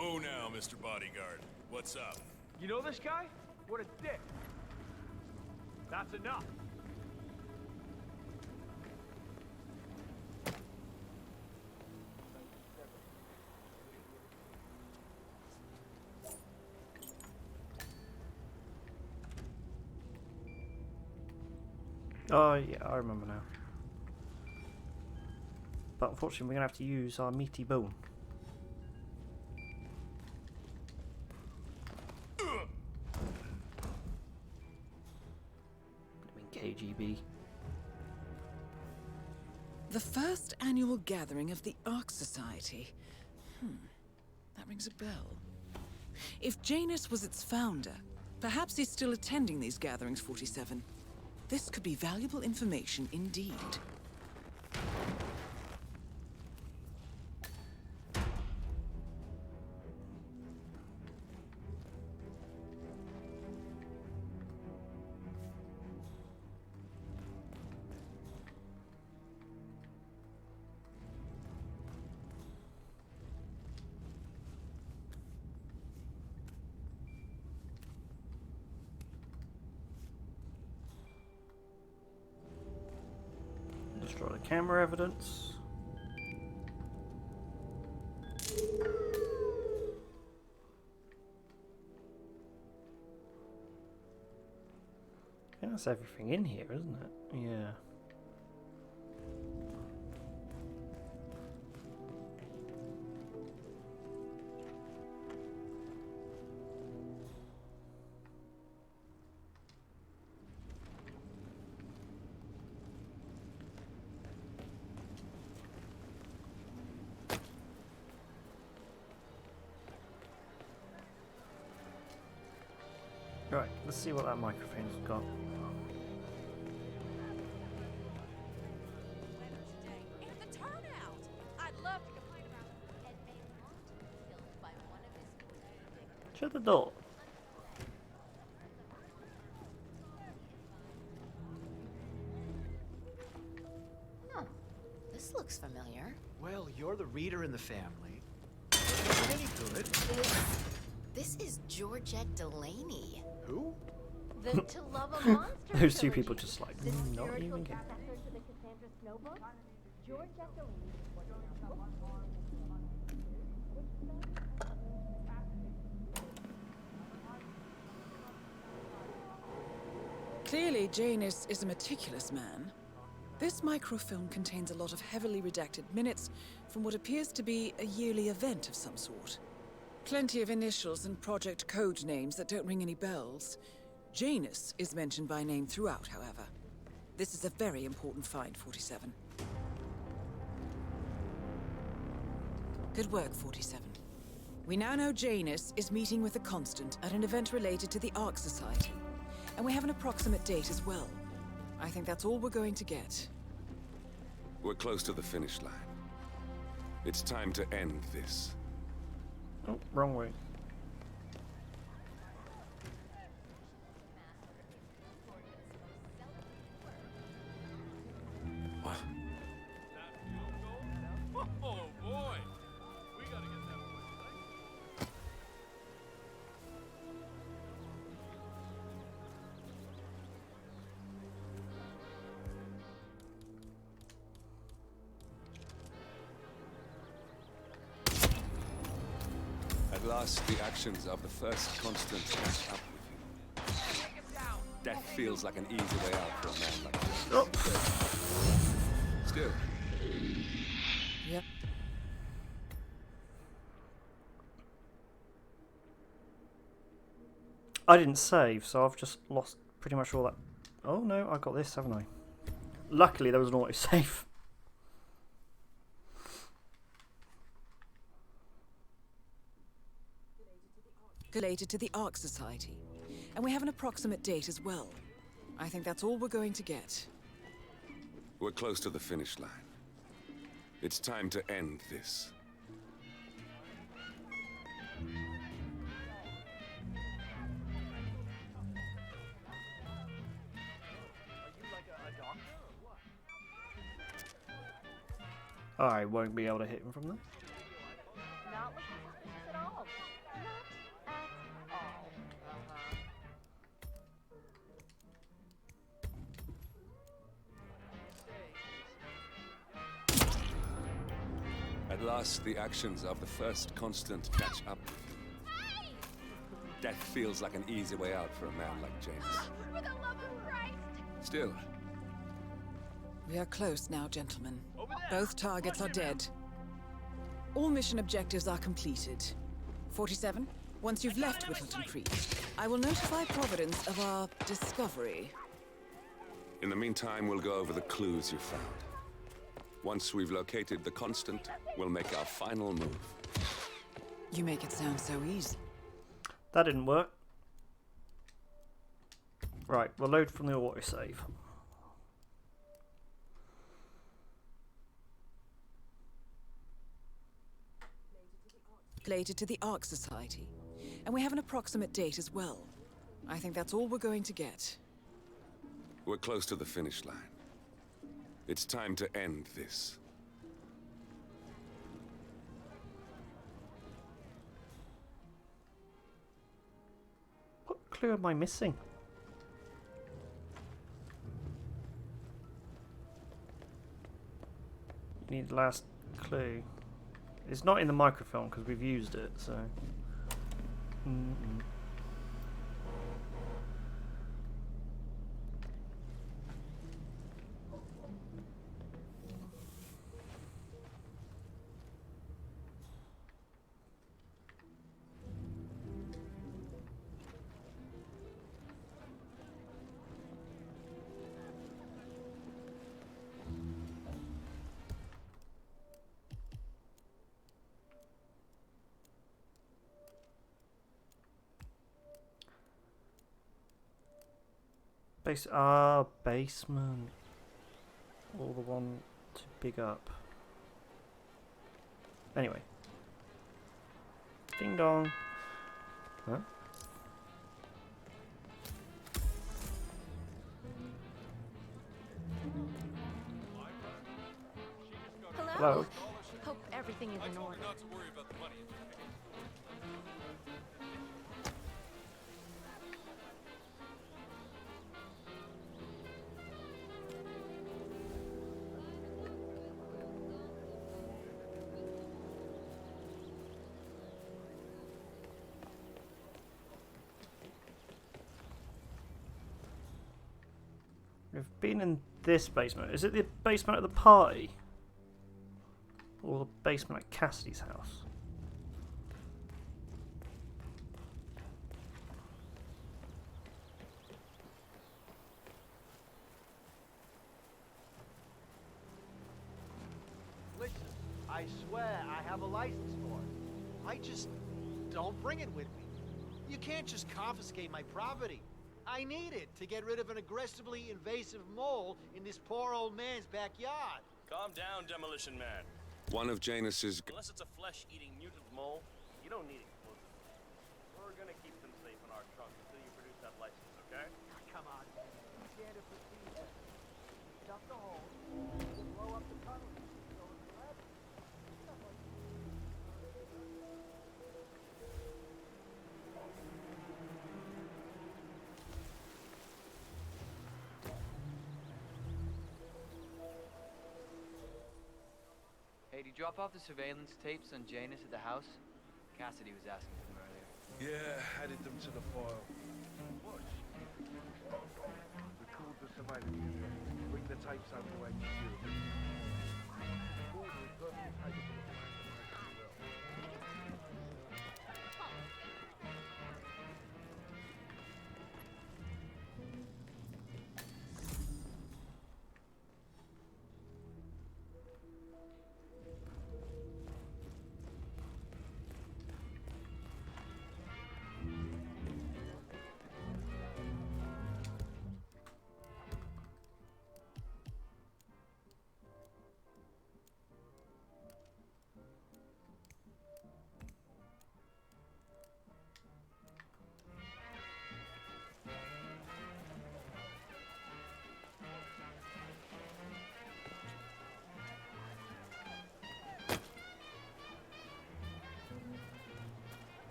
S3: Whoa now, Mr. Bodyguard. What's up?
S17: You know this guy? What a dick. That's enough.
S1: Oh yeah, I remember now. But unfortunately we're going to have to use our meaty bone. KGB.
S7: The first annual gathering of the Ark Society. That rings a bell. If Janus was its founder, perhaps he's still attending these gatherings, 47. This could be valuable information indeed.
S1: Destroy the camera evidence. Yeah, that's everything in here, isn't it? Yeah. Right, let's see what that microphone's got. Shut the door.
S13: Huh. This looks familiar.
S10: Well, you're the reader in the family. Any good?
S13: This is Georgette Delaney.
S10: Who?
S13: The To Love a Monster
S1: Those two
S13: trilogy.
S1: people just like,
S13: The
S1: not
S13: spiritual
S1: even kidding.
S13: successor to the Cassandra Snow book. Georgette Delaney.
S7: Clearly, Janus is a meticulous man. This microfilm contains a lot of heavily redacted minutes from what appears to be a yearly event of some sort. Plenty of initials and project code names that don't ring any bells. Janus is mentioned by name throughout, however. This is a very important find, 47. Good work, 47. We now know Janus is meeting with the Constant at an event related to the Ark Society. And we have an approximate date as well. I think that's all we're going to get.
S2: We're close to the finish line. It's time to end this.
S1: Oh, wrong way.
S3: Oh boy! We gotta get that boy.
S2: At last, the actions of the first Constant catch up with you. Death feels like an easy way out for a man like this.
S1: Oh.
S2: Still.
S7: Yep.
S1: I didn't save, so I've just lost pretty much all that. Oh no, I got this, haven't I? Luckily, there was an autosave.
S7: Related to the Ark Society. And we have an approximate date as well. I think that's all we're going to get.
S2: We're close to the finish line. It's time to end this.
S1: I won't be able to hit him from there.
S19: Not looking suspicious at all.
S2: At last, the actions of the first constant catch up with you. Death feels like an easy way out for a man like James.
S19: For the love of Christ!
S2: Still,
S7: We are close now, gentlemen. Both targets are dead. All mission objectives are completed. 47, once you've left Whittleton Creek, I will notify Providence of our discovery.
S2: in the meantime, we'll go over the clues you found. Once we've located the constant, we'll make our final move.
S7: You make it sound so easy.
S1: That didn't work. Right, we'll load from the autosave.
S7: Related to the Ark Society. And we have an approximate date as well. I think that's all we're going to get.
S2: We're close to the finish line. It's time to end this.
S1: What clue am I missing? You need the last clue. It's not in the microfilm because we've used it, so. Basement. Or the one to big up. Anyway. Ding dong. Huh? Hello.
S16: Hope everything is in order.
S1: We've been in this basement. Is it the basement at the party? Or the basement at Cassidy's house?
S10: Listen, I swear I have a license for it. I just don't bring it with me. You can't just confiscate my property. I need it to get rid of an aggressively invasive mole in this poor old man's backyard.
S8: Calm down, Demolition Man.
S2: One of Janus's...
S8: Unless it's a flesh-eating mutant mole, you don't need explosives. We're gonna keep them safe in our trunk until you produce that license, okay?
S10: Come on. Standard procedure. Stuff the hole, blow up the tunnel. So it's forever.
S21: Hey, did you drop off the surveillance tapes on Janus at the house? Cassidy was asking for them earlier.
S20: Yeah, added them to the file. What? Record the surveillance. Bring the tapes over to HQ. Order is perfectly capable of manipulating well.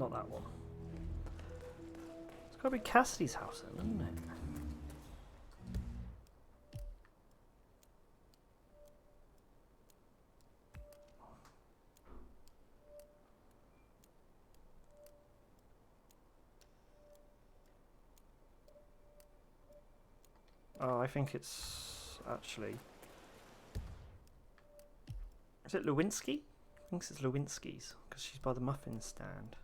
S1: not that one. It's got to be Cassidy's house then, isn't it? Oh, I think it's actually... Is it Lewinsky? I think it's Lewinsky's, because she's by the muffin stand.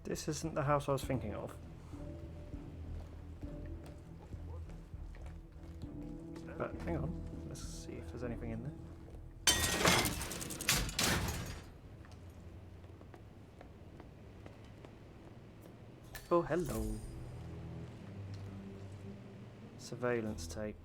S1: This isn't the house I was thinking of. But hang on, let's see if there's anything in there. Oh, hello. Surveillance tape.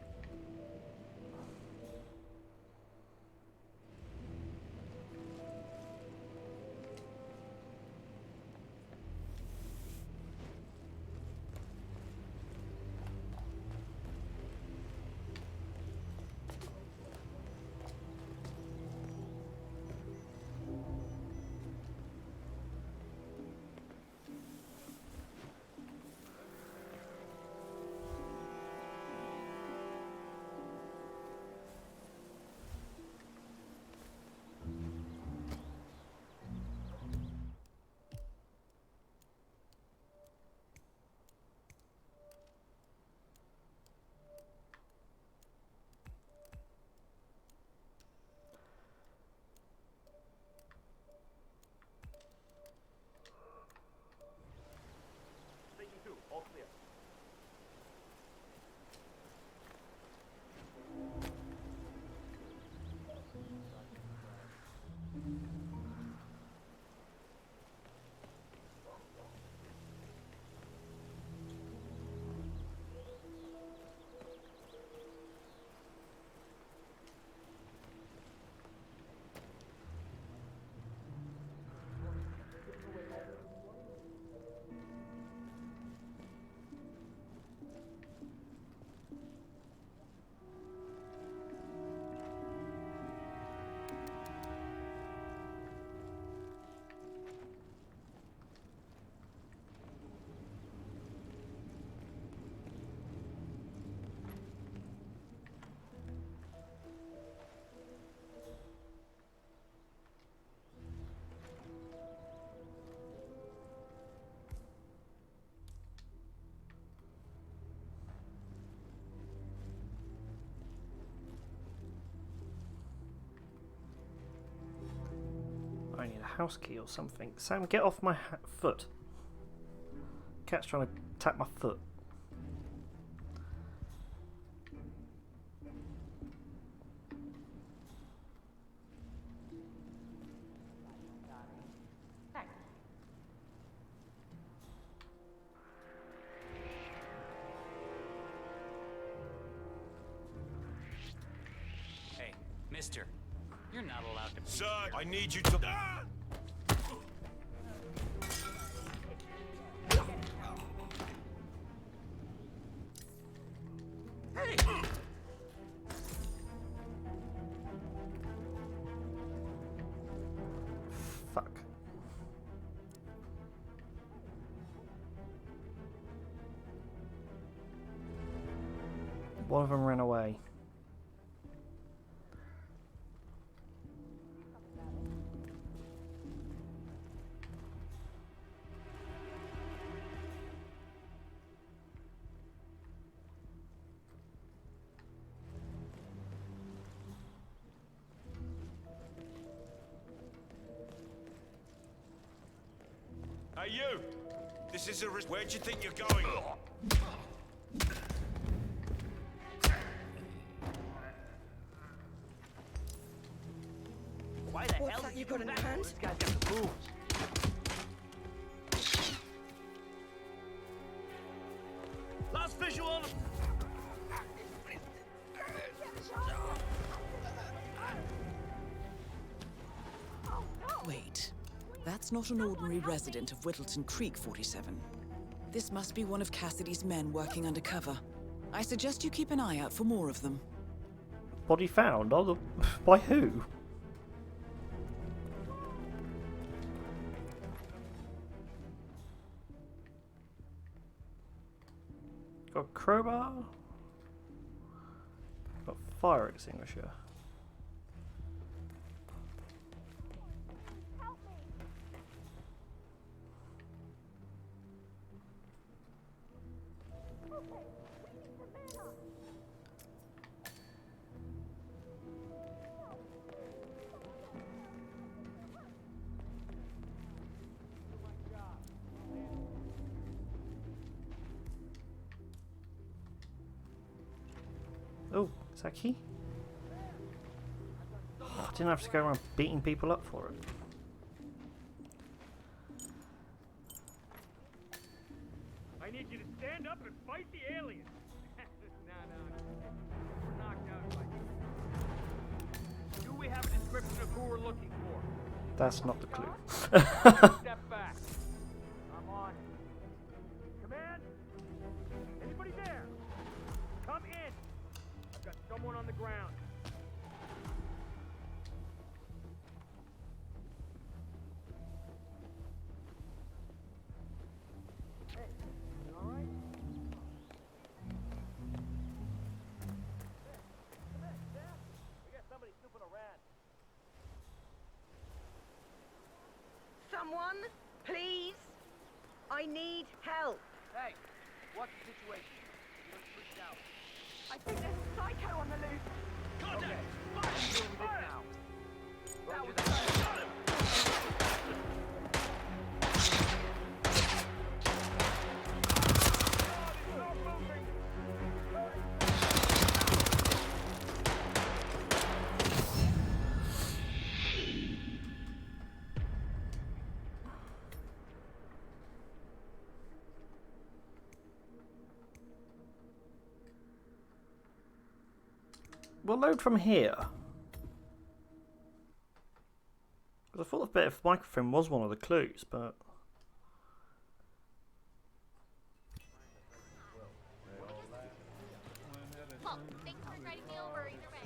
S8: Station 2, all clear.
S1: I need a house key or something. Sam, get off my foot. Cat's trying to tap my foot.
S11: Hey, mister, you're not allowed to...
S3: Son, I need you to...
S11: Hey!
S1: Fuck. One of them ran away.
S12: Hey, you! This is a risk. Where do you think you're going?
S17: Why the
S19: What's
S17: hell
S19: that
S17: did
S19: you
S17: do
S19: got in
S17: that?
S19: your hand?
S17: This guy's got the moves.
S12: Last visual.
S7: Wait, that's not an ordinary resident of Whittleton Creek, 47. This must be one of Cassidy's men working undercover. I suggest you keep an eye out for more of them.
S1: Body found? Oh, the... by who? Got a crowbar? Got a fire extinguisher. Oh, is that key? Oh, I didn't have to go around beating people up for it.
S17: I need you to stand up and fight the aliens. No. We're knocked out by you. Do we have a description of who we're looking for?
S1: That's not the clue.
S17: Step back. I'm on it. Command? Anybody there? Come in. I've got someone on the ground. Hey, you all right? Come in, Sam. We got somebody snooping around.
S19: Someone, please. I need help.
S17: Hey, what's the situation? You look freaked out.
S19: I think there's a psycho on the loose.
S17: Okay, what are you doing with it now? Roger that. Got him!
S1: We'll load from here. Because I thought the bit of microfilm was one of the clues, but...
S13: Well, thanks for inviting me over either way.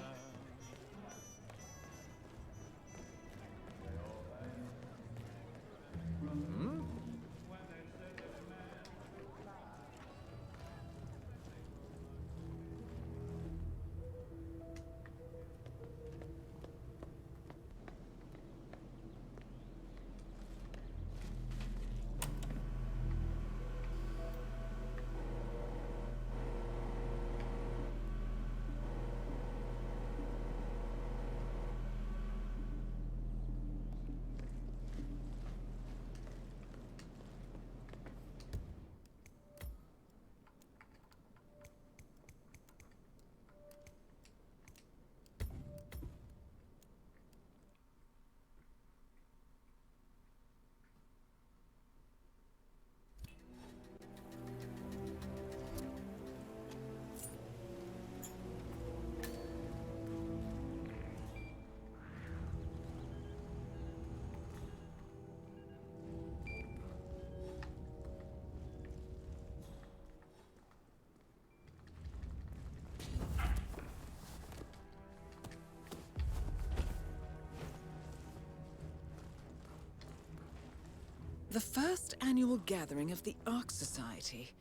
S7: The first annual gathering of the Ark Society.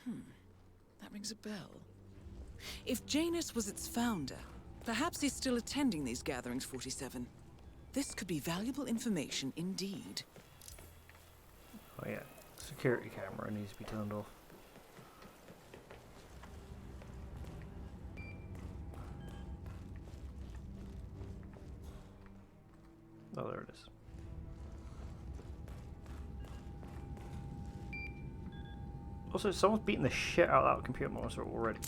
S7: That rings a bell. If Janus was its founder, perhaps he's still attending these gatherings, 47. This could be valuable information indeed.
S1: Oh yeah, security camera needs to be turned off. Oh, there it is. Also, someone's beating the shit out of that computer monitor already.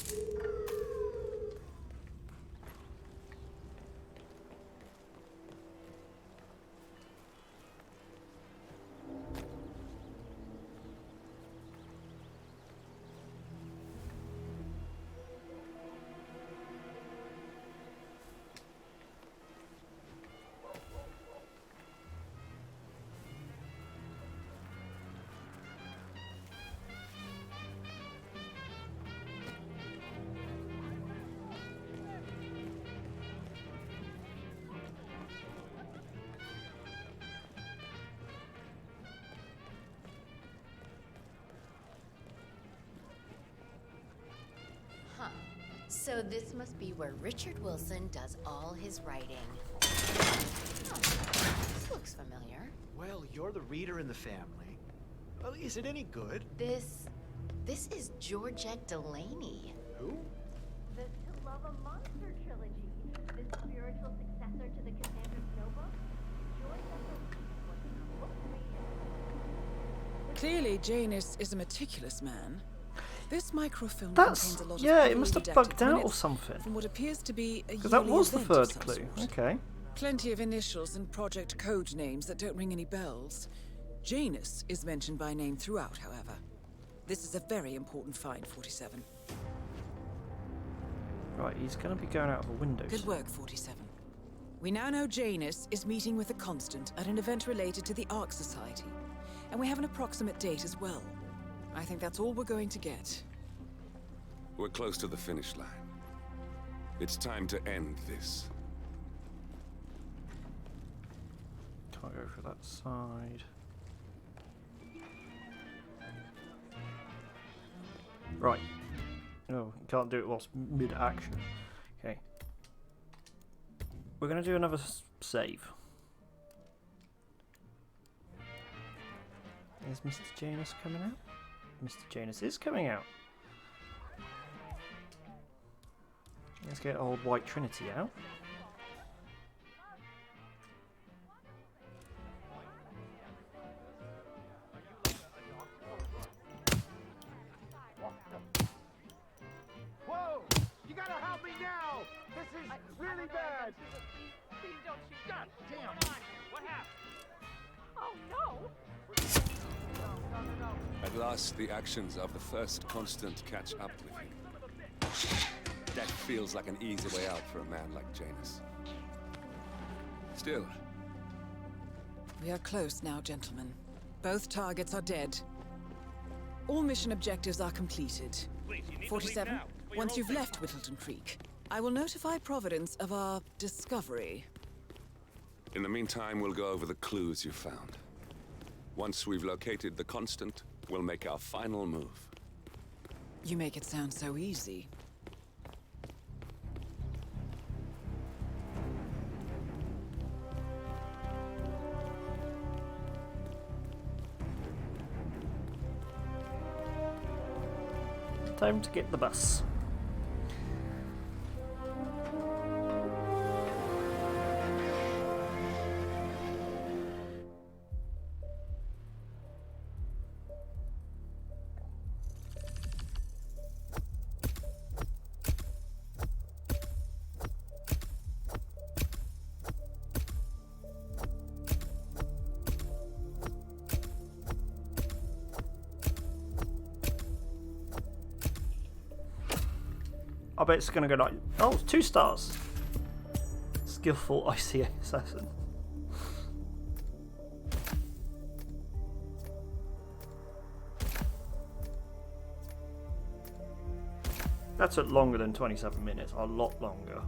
S13: So this must be where Richard Wilson does all his writing. Oh, this looks familiar.
S10: Well, you're the reader in the family. Well, is it any good?
S13: This is Georgette Delaney.
S10: Who?
S19: The To Love a Monster trilogy, the spiritual successor to the Cassandra's Notebook.
S7: Clearly, Janus is a meticulous man. This microfilm
S1: That's
S7: contains a lot
S1: yeah.
S7: of
S1: It must have
S7: heavily
S1: bugged
S7: redacted
S1: out or
S7: minutes
S1: something.
S7: from what appears to be a
S1: Because that was the
S7: yearly event of
S1: third
S7: some
S1: clue.
S7: sort.
S1: Okay.
S7: Plenty of initials and project code names that don't ring any bells. Janus is mentioned by name throughout, however. This is a very important find, 47.
S1: Right, he's going to be going out of a window.
S7: Good work, 47. We now know Janus is meeting with the Constant at an event related to the Ark Society. And we have an approximate date as well. I think that's all we're going to get.
S2: We're close to the finish line. It's time to end this.
S1: Can't go for that side. Right. No, you can't do it whilst mid-action. Okay. We're going to do another save. Is Mr. Janus coming out? Mr. Janus is coming out. Let's get old White Trinity out.
S12: Whoa! You gotta help me now! This is really bad!
S17: Please don't shoot. God damn! What's going on here? What happened?
S19: Oh no!
S2: At last, the actions of the first Constant catch up with you. That feels like an easy way out for a man like Janus. Still,
S7: We are close now, gentlemen. Both targets are dead. All mission objectives are completed.
S3: Please, you need
S7: 47,
S3: to leave now. For your
S7: once
S3: own
S7: you've
S3: safety.
S7: left Whittleton Creek, I will notify Providence of our discovery.
S2: in the meantime, we'll go over the clues you found. Once we've located the Constant, we'll make our final move.
S7: You make it sound so easy.
S1: Time to get the bus. I bet it's gonna go like, oh, 2 stars. Skillful ICA assassin. That took longer than 27 minutes, a lot longer.